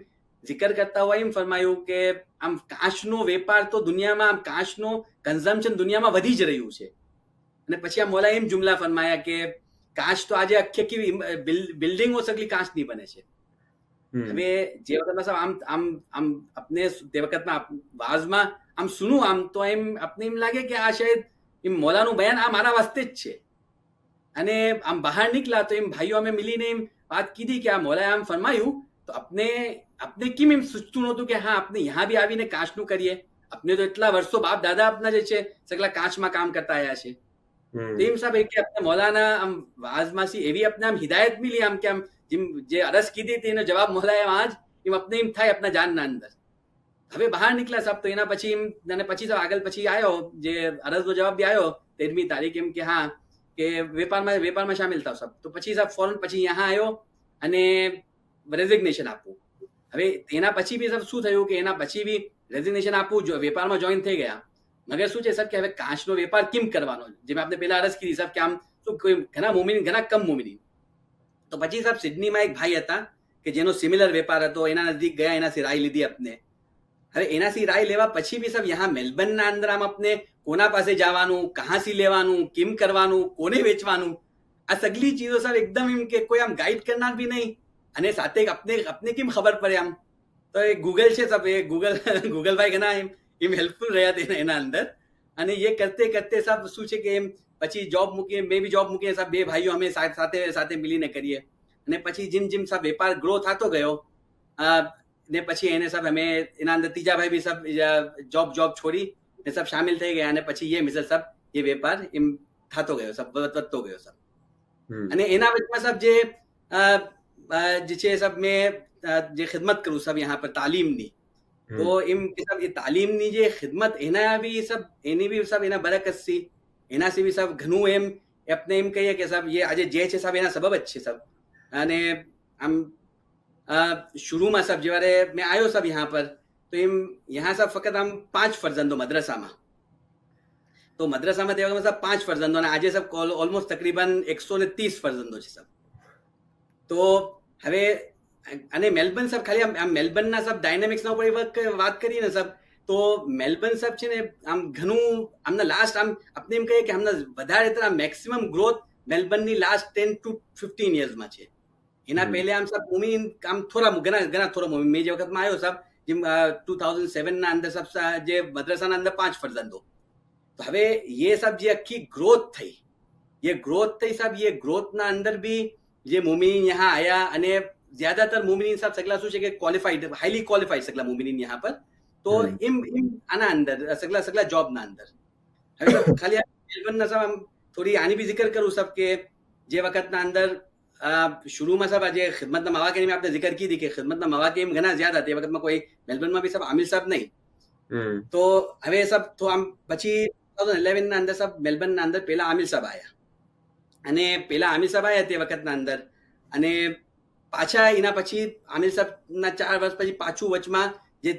જિકર કરતા હોય એમ ફરમાયું કે આમ કાચનો વેપાર તો દુનિયામાં, આમ કાચનો કન્ઝમ્પશન દુનિયામાં વધી જ રહ્યું છે. અને પછી આ મોલાએ એમ જુમલા ફરમાયા કે કાચ તો આજે આખી બિલ્ડિંગો સગલી કાચની બને છે. હવે જે વખતમાં સાહેબ આમ આપને તે વખતમાં વાઝમાં આમ સુનું આમ તો એમ આપને એમ લાગે કે આ શાયદ એમ મોલાનું બયાન આ મારા વાસ્તે જ છે. અને આમ બહાર નીકળ્યા તો એમ ભાઈઓ અમે મિલીને એમ વાત કીધી કે આ મોલાએ આમ ફરમાયું તો આપને કેમ એમ સૂચતું નહોતું કે હા આપણે यहाँ બી આવીને કાચનું કરીએ? આપને તો એટલા વર્ષો બાપ દાદા આપના જે છે સગલા કાચમાં કામ કરતા આવ્યા છે. તો એમ સાહેબ કે આપણે મૌલાના આમ વાઝમાંથી એવી આપણે આમ હિદાયત મિલી આમ કે આમ જે અરજ કીધી હતી એનો જવાબ મોલાએ આજ એમ આપણે એમ થાય આપણા જાનના અંદર. હવે બહાર નીકળ્યા સાહેબ તો એના પછી અને પછી તો આગળ પછી આવ્યો જે અરજનો જવાબ બી આવ્યો 13મી તારીખ એમ કે હા કે વેપારમાં સામેલ થાવ સાહેબ. તો પછી સાહેબ ફોરન પછી અહીંયા આવ્યો અને રેઝિગ્નેશન આપવું. હવે એના પછી બી સાહેબ શું થયું કે એના પછી બી રેઝિગ્નેશન આપવું, વેપારમાં જોઈન થઈ ગયા. મગર શું છે સાહેબ કે હવે કાચનો વેપાર કેમ કરવાનો? જેમ આપણે પેલા અરજ કીધી સાહેબ કે આમ શું ઘણા મોમિન ઘણા કમ મોમિન. તો પછી સાહેબ સિડનીમાં એક ભાઈ હતા કે જેનો સિમિલર વેપાર હતો, એના નજીક ગયા, એનાથી રાય લીધી આપને. હવે એનાથી રાય લેવા પછી બી સાહેબ યહાં મેલબર્નના અંદર આમ આપને કોના પાસે જવાનું, કહાંથી લેવાનું, કેમ કરવાનું, કોને વેચવાનું, આ સગલી ચીજો સાહેબ એકદમ એમ કે કોઈ આમ ગાઈડ કરનાર બી નહીં. અને સાથે આપને કેમ ખબર પડે આમ? તો એ ગૂગલ છે સાહેબ, એ ગૂગલભાઈ ઘણા એમ હેલ્પફુલ રહ્યા હતા એના અંદર. અને એ કરતે સાહેબ શું છે કે એમ પછી જોબ મૂકીને મેં બી જોબ મૂકીને સાહેબ બે ભાઈઓ અમે સાથે મિલીને કરીએ. અને પછી જેમ સાહેબ વેપાર ગ્રો થતો ગયો ને પછી એને સાહેબ અમે એના અંદર ત્રીજા ભાઈ બી સાહેબ જોબ છોડી ને સાહેબ શામિલ થઈ ગયા. અને પછી એ મિસલ સાહેબ એ વેપાર એમ થતો ગયો સાહેબ, વધતો ગયો સાહેબ. અને એના વચમાં સાહેબ જે છે સાહેબ મેં જે ખિદમત કરું સાહેબ यहाँ पर તાલીમની, તો એમ કે સાહેબ એ તાલીમની જે ખિદમત એના બી સાહેબ એની બી સાહેબ એના બરકતથી એનાથી બી સાહેબ ઘણું એમ આપણે એમ કહીએ કે સાહેબ એ આજે જે છે સાહેબ એના સબબ જ છે સાહેબ. અને આમ शुरूમાં સાહેબ જ્યારે મેં આવ્યો સાહેબ यहाँ पर તો એમ यहाँ સાહેબ ફક્ત આમ 5 ફરજંદો મદ્રસામાં, તો મદ્રસામાં તે વખતે સાહેબ 5 ફરજંદો, અને આજે સાહેબ ઓલમોસ્ટ તકરીબન 130 ફરજંદો છે સાહેબ. તો હવે અને મેલબર્ન સાહેબ ખાલી આમ મેલબર્નના સાહેબ ડાયનેમિક્સના ઉપર વાત કરીએ ને સાહેબ, તો મેલબર્ન સાહેબ છે ને આમ ઘણું આમના લાસ્ટ આમ આપણે એમ કહીએ કે આમના વધારે મેક્સિમમ ગ્રોથ મેલબર્નની લાસ્ટ 10 to 15 યર્સમાં છે. એના પહેલે આમ સાહેબ મુમીન આમ ઘણા થોડા મુમીન મેં જે વખતમાં આવ્યો સાહેબ જેમ 2007ના અંદર સાહેબ જે મદ્રસાના અંદર 5 ફરજંદો. તો હવે ये સાહેબ જે આખી ગ્રોથ થઈ સાહેબ, ये ગ્રોથના અંદર બી જે મુમીન यहाँ आया અને ज्यादातर मुमिनीन साहब सगला શું છે કે ક્વોલિફાઈડ, હાઈલી ક્વોલિફાઈડ સગલા મુમિनीन यहाँ पर. તો એમ આના અંદર સગલા જોબના અંદર હવે ખાલી મેલબર્નના સાહેબ આમ થોડી આની બી જિકર કરું સાહેબ કે જે વખતના અંદર शुरूમાં સાહેબ આજે ખિદમતના મવાકેની મેં આપણે જિકર કીધી કે ખિદમતના મવાકે ઘણા જ્યાદા તે વખતમાં કોઈ મેલબર્નમાં બી સાહેબ આમિર સાહેબ નહીં. તો હવે સાહેબ તો આમ પછી 2011ના અંદર સાહેબ મેલબર્નના અંદર પહેલા આમિર સાહેબ આવ્યા, અને પહેલા આમિર સાહેબ આવ્યા તે વખતના અંદર, અને પાછા એના પછી આમિર સાહેબના 4 વર્ષ પછી પાછું વચમાં જે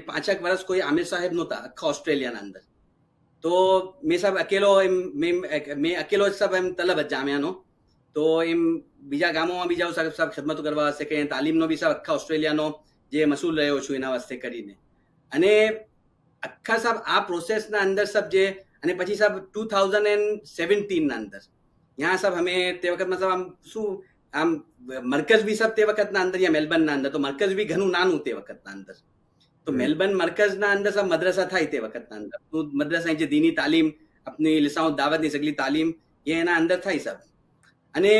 5 વર્ષ કોઈ આમિર સાહેબ નહોતા આખા ઓસ્ટ્રેલિયાના અંદર. તો મેં સાહેબ મેં અકેલો જ સાહેબ એમ તલબ જ જામ્યાનો. તો એમ બીજા ગામોમાં બી જાઉં સાહેબ ખિદમતો કરવા વાસ્તે કે તાલીમનો બી સાહેબ આખા ઓસ્ટ્રેલિયાનો જે મસૂલ રહ્યો છું એના વાસ્તે કરીને. અને આખા સાહેબ આ પ્રોસેસના અંદર સાહેબ જે અને પછી સાહેબ 2017ના અંદર ત્યાં સાહેબ અમે તે વખતમાં સાહેબ આમ શું આમ મરકઝ બી સબ તે વખતના અંદર યા મેલબર્નના અંદર તો મરકઝ બી ઘણું નાનું તે વખતના અંદર તો મેલબર્ન મરકઝના અંદર સબ મદ્રસા થાય તે વખતના અંદર તો મદ્રસા જે દીની તાલીમ આપની લિસાઉ દાવતની સગલી તાલીમ એ એના અંદર થાય સબ અને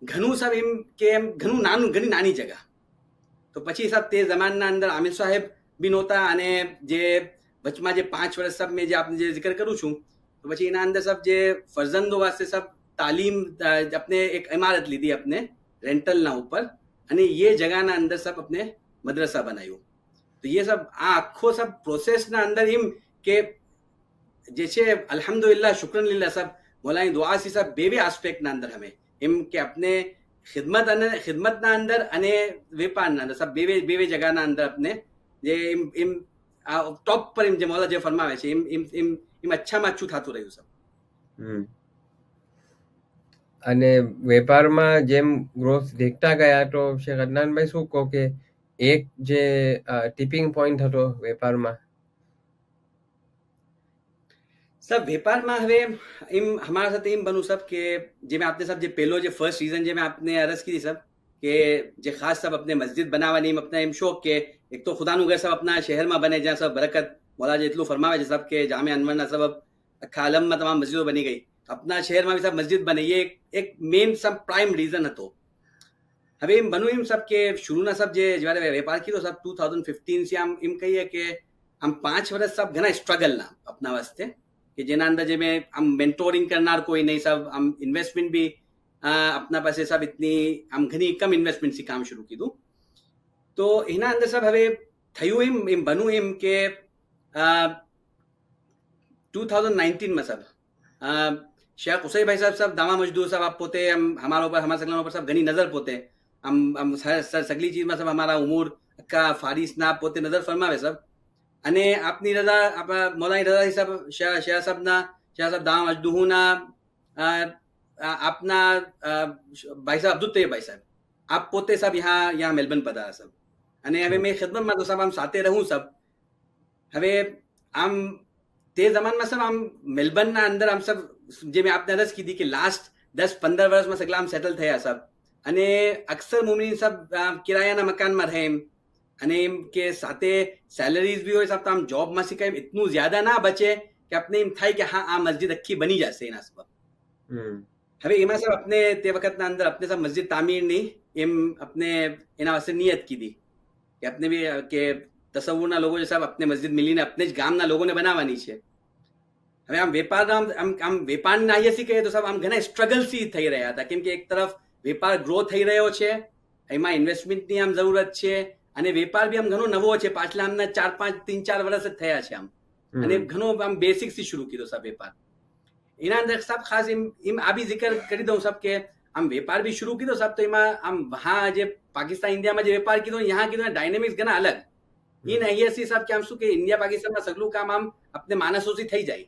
ઘણું સબ એમ કે એમ ઘણું નાનું ઘણી નાની જગા તો પછી સબ તે જમાનના અંદર આમિર સાહેબ બી નહોતા અને જે વચમાં જે 5 વર્ષ સબ મેં જે આપને જે જિક્ર કરું છું તો પછી એના અંદર સબ જે ફરજંદો વાસ્તે સબ તાલીમ अपने एक इमारत ली थी अपने रेंटल ना ऊपर અને ये जगह ના અંદર सब अपने मदरसा बनाયું તો ये सब આ આખો सब પ્રોસેસ ના અંદર એમ કે જે છે અલ્હમ્દુલિલ્લાહ શુક્રન લીલ્લાહ सब મોલાની દુઆ થી सब બે આસ્પેક્ટ ના અંદર હમે એમ કે अपने ખિદમત ના અંદર અને વેપાર ના અંદર सब બે જગા ના અંદર अपने જે એમ આ ટોપ પર એમ જે મોલા જે ફરમાવે છે એમ અચ્છામાં અચ્છું થતું રહ્યું सब અને વેપારમાં જેમ ગ્રોથ દેખતા ગયા તો શેખ અદનાનભાઈ શું કહો કે એક જે ટિપિંગ પોઈન્ટ હતો વેપારમાં सब વેપારમાં હવે એમ हमारा साथ એમ બનું सब કે જે મેં આપને सब જે પહેલો જે ફર્સ્ટ રીઝન જે મેં આપને અરજ કીધી सब કે જે ખાસ सब अपने મસ્જિદ બનાવવાની એમ अपना એમ શોખ કે એક તો ખુદાનું ઘર सब अपना શહેરમાં બને જ્યાં सब બરકત મોલા જે એટલું ફરમાવે છે सब કે જામે અનવરના सब આખા આલમમાં તમામ મસ્જિદો બની ગઈ अपना શહેરમાં બી सब મસ્જિદ બને ये એક મેઇન सब પ્રાઇમ રીઝન હતો હવે એમ બન્યું એમ सब કે શરૂના सब જે જ્યારે વેપાર કીધો सब 2015 થી આમ એમ કહીએ કે આમ 5 વર્ષ सब ઘણા સ્ટ્રગલના अपना વાસ્તે કે જેના અંદર જે મેં આમ મેન્ટોરિંગ કરનાર કોઈ નહીં सब આમ ઇન્વેસ્ટમેન્ટ બી આપના પાસે सब इतनी આમ ઘણી કમ ઇન્વેસ્ટમેન્ટથી કામ શરૂ કીધું તો એના અંદર सब હવે થયું એમ બન્યું એમ કે 2019 में सब शेख हुसैन भाई साहब सब दामा मजदूर सब आप पोते हम हमारा ऊपर हमारे सगलों पर सब घनी नजर पोते हम सगली चीज में सब हमारा उमूर का फारिस ना पोते नजर फरमावे सब અને આપની રજા મોલાની રજા सब शेख साहब दामा मजदूर ना આપના ભાઈ સાહેબ અબ્દુલ તૈયબ ભાઈ સાહેબ આપ પોતે सब यहाँ मेलबर्न पधारा सब અને હવે મેં ખિદમતમાં તો सब આમ સાથે રહું सब હવે આમ તે જમાનમાં सब આમ મેલબર્નના અંદર આમ सब જે મેં આપને અરજ કીધી કે લાસ્ટ 10-15 વર્ષમાં સગલા આમ સેટલ થયા सब અને અક્સર મુમિન सब કિરાયાના મકાનમાં રહે એમ અને એમ કે સાથે સેલરીઝ બી હોય सब તો આમ જોબમાં શીખાય એટલું જ્યાદા ના બચે કે આપણે એમ થાય કે હા આ મસ્જિદ આખી બની જશે એના સબબ હવે એમાં सब अपने તે વખતના અંદર अपने सब મસ્જિદ તામીરની એમ अपने એના વાસ્તે નિયત કીધી કે अपने બી કે તસવ્વુરના લોકો જે सब अपने મસ્જિદ મિલીને अपने જ ગામના લોકોને બનાવવાની છે હવે આમ વેપારના આમ વેપારના અહીંયાથી કહીએ તો सब આમ ઘણા સ્ટ્રગલથી થઈ રહ્યા હતા કેમ કે એક તરફ વેપાર ગ્રો થઈ રહ્યો છે એમાં ઇન્વેસ્ટમેન્ટની આમ જરૂરત છે અને વેપાર બી આમ ઘણો નવો છે પાછલા આમના 3-4 વર્ષ જ થયા છે આમ અને ઘણો આમ બેસિક્સથી શરૂ કીધો सब વેપાર એના અંદર सब ખાસ એમ આ બી જિકર કરી દઉં सब કે આમ વેપાર બી શરૂ કીધો सब તો એમાં આમ વहाँ જે પાકિસ્તાન ઇન્ડિયામાં જે વેપાર કીધો यहाँ કીધું ડાયનેમિક્સ ઘણા અલગ इन અહીંયાથી सब કે આમ શું કે ઇન્ડિયા પાકિસ્તાનમાં સગલું કામ આમ अपने માણસોથી થઈ જાય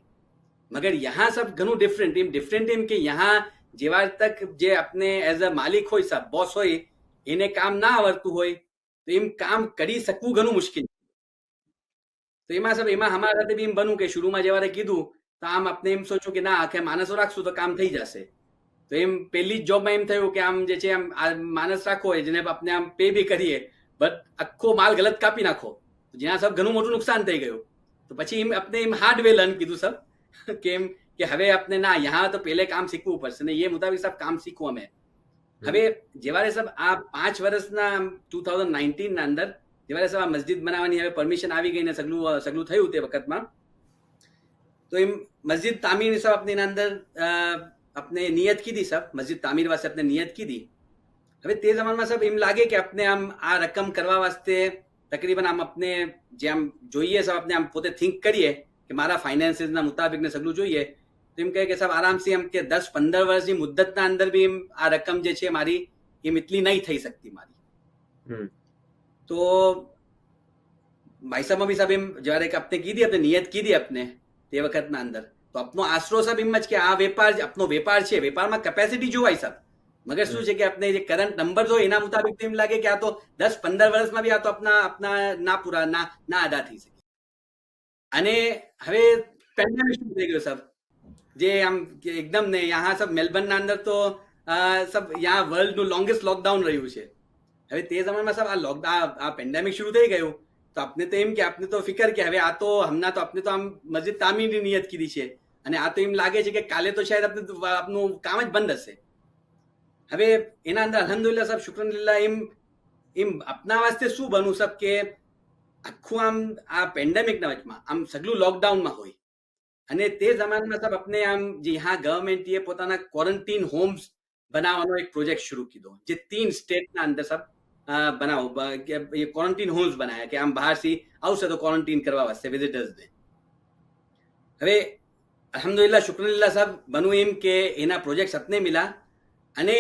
मगर यहाँ सब घणું ડિફરન્ટ એમ કે यहाँ જેવા તક જે अपने એઝ અ માલિક હોય सब બોસ હોય એને કામ ના આવડતું હોય તો એમ કામ કરી શકવું ઘણું મુશ્કેલ તો એમાં सब એમાં અમારા સાથે બી એમ બન્યું કે શરૂમાં જેવારે કીધું તો આમ આપણે એમ સોચ્યું કે ના આખે માણસો રાખશું તો કામ થઈ જશે તો એમ પહેલી જ જોબમાં એમ થયું કે આમ જે છે આમ માણસ રાખો હોય જેને આપણે આમ પે બી કરીએ બટ આખો માલ ગલત કાપી નાખો જ્યાં सब ઘણું મોટું નુકસાન થઈ ગયું તો પછી એમ આપણે એમ હાર્ડ વે લર્ન કીધું सब કેમ કે હવે આપણે ના यहाँ તો પહેલે કામ શીખવું પડશે ને એ મુતાબિક सब કામ શીખવું અમે હવે જેવારે सब આ 5 વર્ષના 2019 ના અંદર જેવારે सब આ મસ્જિદ બનાવવાની હવે પરમિશન આવી ગઈ ને સગલું થયું તે વખતમાં તો એમ મસ્જિદ તામીર सब अपने અંદર अपने નિયત કીધી सब મસ્જિદ તામીર વાસ્તે આપણે નિયત કીધી હવે તે જમાનામાં सब એમ લાગે કે આપણે આમ આ રકમ કરવા વાસ્તે તકરીબન આમ આપણે જે આમ જોઈએ सब આપણે આમ પોતે થિંક કરીએ કે મારા ફાઇનાન્સીસના મુતાબિક ને સગલું જોઈએ તો એમ કહે કે सब આરામથી એમ કે 10-15 વર્ષની મુદ્દતના અંદર બી એમ આ રકમ જે છે મારી એમ એટલી નહીં થઈ શકતી મારી તો ભાઈ સાહેબ બી सब એમ જ્યારે કે આપણે કીધી આપણે નિયત કીધી આપણે તે વખતના અંદર તો આપનો આશરો सब એમ જ કે આ વેપાર આપનો વેપાર છે વેપારમાં કેપેસિટી જોવાય सब મગર શું છે કે આપણે જે કરંટ નંબર હોય એના મુતાબિક તો એમ લાગે કે આ તો 10-15 વર્ષમાં બી આ તો આપના ના પૂરા ના અદા થઈ શકે અને હવે પેન્ડેમિક શરૂ થઈ ગયો सब જે આમ એકદમ ને यहाँ सब મેલબર્નના અંદર તો સબ યા વર્લ્ડનું લોંગેસ્ટ લોકડાઉન રહ્યું છે. હવે તે સમયમાં સબ આ પેન્ડેમિક શરૂ થઈ ગયું તો આપને તો એમ કે આપને તો ફિકર કે હવે આ તો હમણાં તો આપને તો આમ મસ્જિદ તામીરની નિયત કીધી છે અને આ તો એમ લાગે છે કે કાલે તો શાયદ આપનું કામ જ બંધ હશે. હવે એના અંદર અલ્હમ્દુલિલ્લાહ સબ શુક્રનલિલ્લાહ એમ આપના વાસ્તે શું બનવું સબ કે આખું આમ આ પેન્ડેમિકના વચમાં આમ સગલું લોકડાઉનમાં હોય અને તે જમાનામાં સબ આપને આમ જે હા ગવર્મેન્ટે પોતાના ક્વોરન્ટીન હોમ્સ બનાવવાનો એક પ્રોજેક્ટ શરૂ કીધો જે 3 સ્ટેટના અંદર સબ બનાવો ક્વોરન્ટીન હોમ્સ બનાયા કે આમ બહારથી આવશે તો ક્વોરન્ટીન કરવા વાસ્તે વિઝિટર્સને. હવે અલ્હમ્દુલિલ્લાહ શુક્રનલિલ્લાહ સબ બનવું એમ કે એના પ્રોજેક્ટ આપને મિલા અને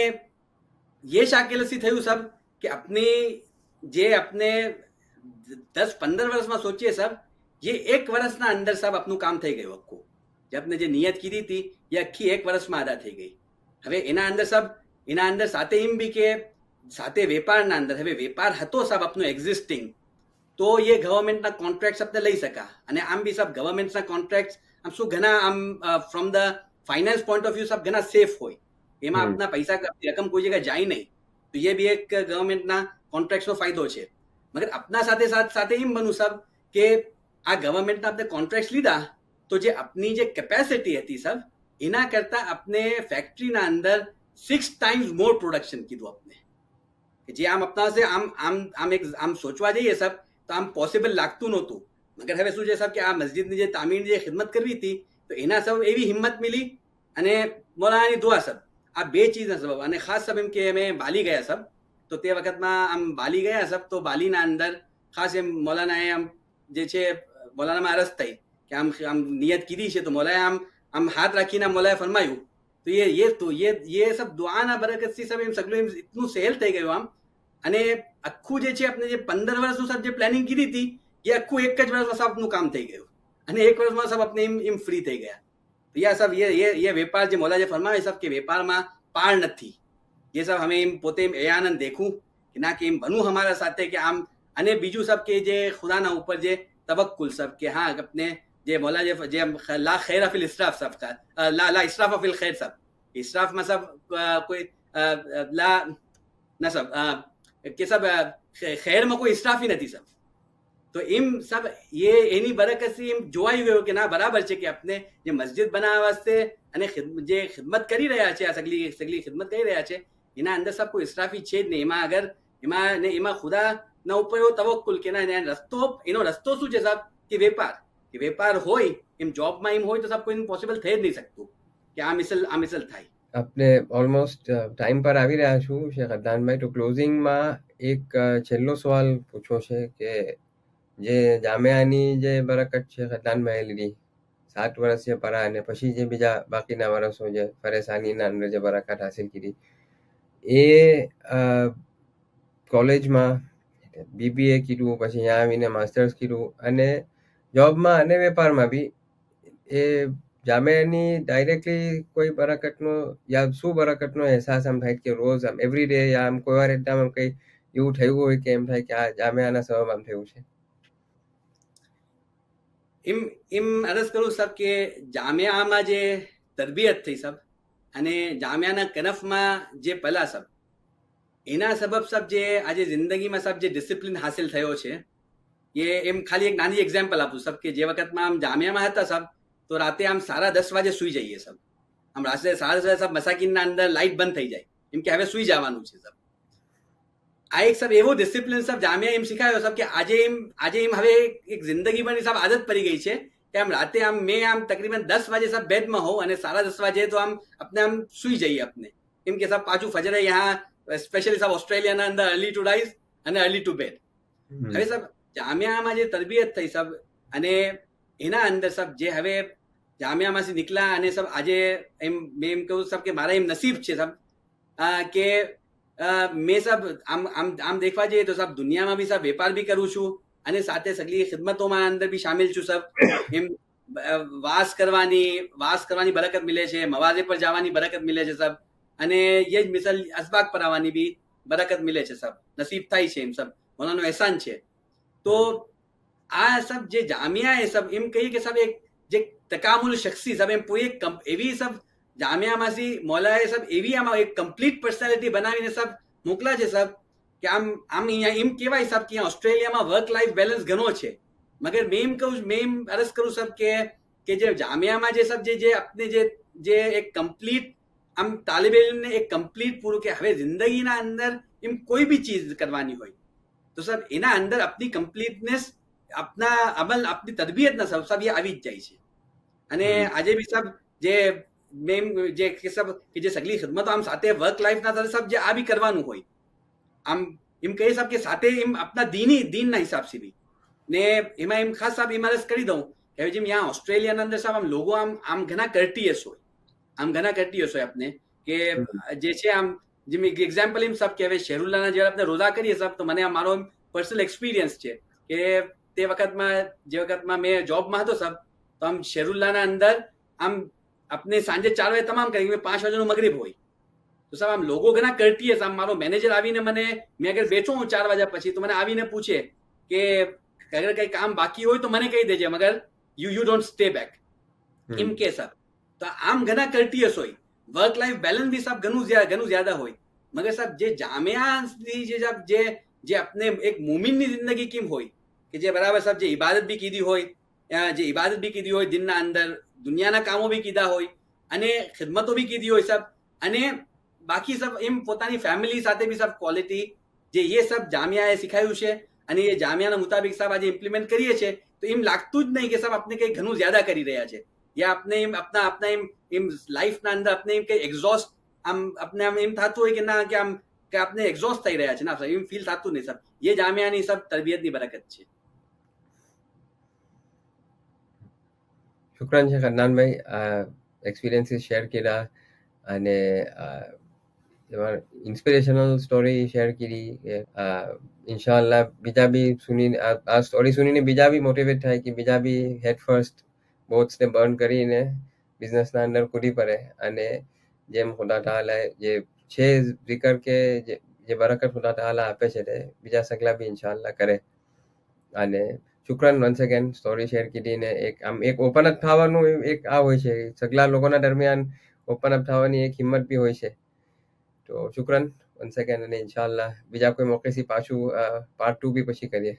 ये શાકિલસી થયું સબ કે अपनी જે अपने 10-15 વર્ષમાં સોચીએ સબ ये એક વર્ષના અંદર સબ આપનું કામ થઈ ગયું આખું. જે આપણે જે નિયત કીધી હતી એ આખી એક વર્ષમાં અદા થઈ ગઈ. હવે એના અંદર સાથે એમ બી કે સાથે વેપારના અંદર હવે વેપાર હતો સબ આપનો એક્ઝિસ્ટિંગ તો એ ગવર્મેન્ટના કોન્ટ્રાક્ટ આપણે લઈ શકા અને આમ બી સબ ગવર્મેન્ટના કોન્ટ્રાક્ટ આમ શું ઘણા આમ from the finance point of view સબ ઘણા સેફ હોય. એમાં આપના પૈસા રકમ કોઈ જગ્યાએ જાય નહીં તો એ બી એક ગવર્મેન્ટના કોન્ટ્રાક્ટનો ફાયદો છે. મગર આપના સાથે એમ બનવું સબ કે આ ગવર્મેન્ટના આપણે કોન્ટ્રાક્ટ લીધા તો જે આપની જે કેપેસિટી હતી સબ એના કરતા આપને ફેક્ટરીના અંદર 6 times મોર પ્રોડક્શન કીધું આપને જે આમ આપના છે આમ સોચવા જઈએ સબ તો આમ પોસિબલ લાગતું નહોતું. મગર હવે શું છે સબ કે આ મસ્જિદની જે તામીરની જે ખિદમત કરવી હતી તો એના સબ એવી હિંમત મિલી અને મોલાનાની દુઆ સબ આ બે ચીજના સબબ અને ખાસ સબ એમ કે અમે બાલી ગયા સબ તો તે વખતમાં આમ બાલી ગયા સબ તો બાલીના અંદર ખાસ એમ મોલાનાએ આમ જે છે મોલાનામાં અરજ થઈ કે આમ નિયત કીધી છે તો મોલાએ આમ હાથ રાખીને મોલાએ ફરમાયું તો ये सब दुआના બરકતથી સબ એમ સગલું એમ એટલું સહેલ થઈ ગયું આમ અને આખું જે છે આપણે જે 15 વર્ષનું સબ જે પ્લાનિંગ કીધી હતી એ આખું એક જ વર્ષમાં સબનું કામ થઈ ગયું અને એક વર્ષમાં સબ આપણે એમ ફ્રી થઈ ગયા. યા સબ ये વેપાર જે મોલા જે ફરમાવે સબ કે વેપારમાં પાર નથી ये सब हमें એમ પોતે એમ એયાનંદ દેખું કે ના કે એમ બનવું हमारा સાથે કે આમ અને બીજું સબ કે જે ખુદાના ઉપર જે તવક્કુલ સબ કે હા अपने જે મોલા જે લા ખૈર ફિલ ઇસરાફ સબ લા ઇસરાફ ફિલ ખૈર સબ ઇસરાફમાં સબ કોઈ લા ના સબ કે સબ ખૈરમાં કોઈ ઇસરાફી નથી સબ તો એમ સબ એ એની બરકતથી એમ જોવાઈ ગયું કે ના બરાબર છે કે આપણે જે મસ્જિદ બનાવવા વાસ્તે અને જે ખિદમત કરી રહ્યા છે આ સગલી ખિદમત કરી રહ્યા છે એના અંદર સબ કોઈ ઇસરાફી છે જ નહીં. એમાં અગર એમાં ખુદાના ઉપર એવો તવક્કુલ કે ના એનો રસ્તો શું છે સબ કે વેપાર હોય એમ જોબમાં એમ હોય તો સબ કોઈ પોસિબલ થઈ જ નહીં શકતું કે આ મિસલ થાય. આપણે ઓલમોસ્ટ ટાઈમ પર આવી રહ્યા છું શેખ અદનાનભાઈ. તો ક્લોઝિંગમાં એક છેલ્લો સવાલ પૂછવો છે કે જે જામિયાની જે બરકત શેખ અદનાનભાઈએ લીધી 7 વર્ષ જે પરા અને પછી જે બીજા બાકીના વર્ષો જે પરેશાનીના અંદર જે બરકત હાસિલ કરી એ કોલેજમાં બીબીએ કીધું પછી અહીંયા આવીને માસ્ટર્સ કીધું અને જોબમાં અને વેપારમાં બી એ જામિયાની ડાયરેક્ટલી કોઈ બરકતનો યા શું બરકતનો અહેસાસ આમ થાય કે રોજ આમ એવરી ડે યા આમ કોઈ વાર એકદમ આમ કંઈ એવું થયું હોય કે એમ થાય કે આ જામિયાના સબબ આમ થયું છે? એમ અરજ કરું સબ કે જામિયામાં જે તરબિયત થઈ સબ અને જામિયાના કનફમાં જે પલા સબ એના સબબ સબ જે આજે જિંદગીમાં સબ જે ડિસિપ્લિન હાસિલ થયો છે એ એમ ખાલી એક નાની એક્ઝામ્પલ આપું સબ કે જે વખતમાં આમ જામિયામાં હતા સબ તો રાતે આમ 10:30 વાગે સુઈ જઈએ સબ આમ રાતે 10:30 વાગે સબ મસાકીનના અંદર લાઇટ બંધ થઈ જાય એમ કે હવે સુઈ જવાનું છે સબ. આ એક સબ એવો ડિસિપ્લિન સબ જામિયા એમ શીખાયો સબ કે આજે એમ હવે એક જિંદગી ભરની સબ આદત પડી ગઈ છે કે આમ રાતે આમ મેં આમ તકરીબન 10 વાગે સબ બેડમાં હોઉં અને 10:30 વાગે તો આમ આપણે આમ સુઈ જઈએ આપને એમ કે સબ પાછું ફજરે યહાં સ્પેશિયલી સબ ઓસ્ટ્રેલિયાના અંદર અર્લી ટુ રાઇઝ અને અર્લી ટુ બેડ. હવે સબ જામિયામાં જે તરબિયત થઈ સબ અને એના અંદર સબ જે હવે જામિયામાંથી નીકળ્યા અને સબ આજે એમ મેં એમ કહું સબ કે મારા એમ નસીબ છે સબ કે મેં સબ આમ દેખવા જઈએ તો સબ દુનિયામાં બી સબ વેપાર બી કરું છું અને સાથે સગલી ખિદમતોમાં અંદર બી શામિલ છું સબ એમ વાસ કરવાની બરકત મિલે છે, મવાઝે પર જવાની બરકત મિલે છે સબ અને એ જ મિસલ અસબાક પર આવવાની બી બરકત મિલે છે સબ નસીબ થાય છે એમ સબ મોલાનો એહસાન છે. તો આ સબ જે જામિયા એ સબ એમ કહીએ કે સબ એક જે તકામુલ શખ્સી સબ એમ પૂરી એવી સબ જામિયામાંથી મૌલાએ સબ એવી આમાં એક કમ્પ્લીટ પર્સનાલિટી બનાવીને સબ મોકલા છે સબ કે આમ અહીંયા એમ કહેવાય સબ કે ઓસ્ટ્રેલિયામાં વર્ક લાઈફ બેલેન્સ ઘણો છે. મગર મેં એમ કહું, મેં એમ અરજ કરું સબ કે જે જામિયામાં જે સબ જે આપને જે એક કમ્પ્લીટ આમ તાલિબ ઇલ્મને એક કમ્પ્લીટ પૂરું કે હવે જિંદગીના અંદર એમ કોઈ બી ચીજ કરવાની હોય તો સબ એના અંદર આપની કમ્પ્લીટનેસ, આપના અમલ, આપની તરબિયતના સબ એ આવી જ જાય છે. અને આજે બી સબ જે મેં જે સબ કે જે સગલી ખિદમતો આમ સાથે વર્ક લાઈફના સાથે સબ જે આ બી કરવાનું હોય આમ એમ કહી સબ કે સાથે એમ આપના દીનના હિસાબથી બી ને એમાં એમ ખાસ સાહેબ એમ અરજ કરી દઉં કે જેમ અહીંયા ઓસ્ટ્રેલિયાના અંદર સાહેબ આમ લોકો આમ ઘણા કર્ટિયસ હોય, આમ ઘણા કર્ટિયસ હોય આપને કે જે છે આમ જેમ એક્ઝામ્પલ એમ સબ કે હવે શેરુલ્લાના જ્યારે આપણે રોઝા કરીએ સબ તો મને મારો પર્સનલ એક્સપિરિયન્સ છે કે તે વખતમાં જે વખતમાં મેં જોબમાં હતો સબ તો આમ શેરુલ્લાના અંદર આમ આપને સાંજે 4 વાગે તમામ કરી 5 વાગ્યાનું મગરીબ હોય તો સાહેબ આમ લોકો ઘણા કર્ટિયસ, આમ મારો મેનેજર આવીને મને, મેં અગર બેઠો હું 4 વાગ્યા પછી તો મને આવીને પૂછે કે અગર કઈ કામ બાકી હોય તો મને કહી દેજે, મગર યુ ડોન્ટ સ્ટે બેક એમ કે સબ. તો આમ ઘણા કર્ટિયસ હોય, વર્ક લાઈફ બેલેન્સ બી સાહેબ ઘણું જ્યાદા હોય. મગર સાહેબ જે જામિયાની જે આપને એક મુમિનની જિંદગી કેમ હોય કે જે બરાબર સાહેબ જે ઇબાદત બી કીધી હોય દિનના અંદર, દુનિયાના કામો બી કીધા હોય અને ખિદમતો બી કીધી હોય સબ, અને બાકી સબ એમ પોતાની ફેમિલી સાથે બી સબ ક્વોલિટી જે એ સબ જામિયાએ શીખાયું છે અને એ જામિયાના મુતાબિક સાહેબ આજે ઇમ્પ્લિમેન્ટ કરીએ છીએ તો એમ લાગતું જ નહીં કે સાહેબ આપણે કંઈ ઘણું જ્યાદા કરી રહ્યા છે યા આપને એમ આપના એમ લાઈફના અંદર આપણે એમ કંઈ એક્ઝોસ્ટ આમ આપને આમ એમ થતું હોય કે ના કે આમ કે આપણે એક્ઝોસ્ટ થઈ રહ્યા છે ના સાહેબ, એમ ફીલ થતું નહીં સાહેબ. એ જામિયાની સબ તરબિયતની બરકત છે. શુક્રાન છે અદનાનભાઈ, એક્સપિરિયન્સીસ શેર કર્યા અને ઇન્સ્પિરેશનલ સ્ટોરી શેર કરી. ઇન્શાઅલ્લાહ બીજા બી સુનીને આ સ્ટોરી સુનીને બીજા બી મોટિવેટ થાય કે બીજા બી હેડ ફર્સ્ટ બોટ્સને બર્ન કરીને બિઝનેસના અંદર કૂદી પડે અને જેમ ખુદા તાલા જે છે zikr કે જે બરકત ખુદા તાલા આપે છે તે બીજા સગલા બી ઇન્શાઅલ્લાહ કરે. અને શુક્રાન વન્સ અગેન સ્ટોરી શેર કીધીને એક ઓપન અપ થવાનું એક આ હોય છે, સગલા લોકોના દરમિયાન ઓપન અપ થવાની એક હિંમત બી હોય છે. તો શુક્રાન વન્સ અગેન અને ઇન્શાઅલ્લાહ બીજા કોઈ મોકેથી પાછું પાર્ટ 2 બી પછી કરીએ.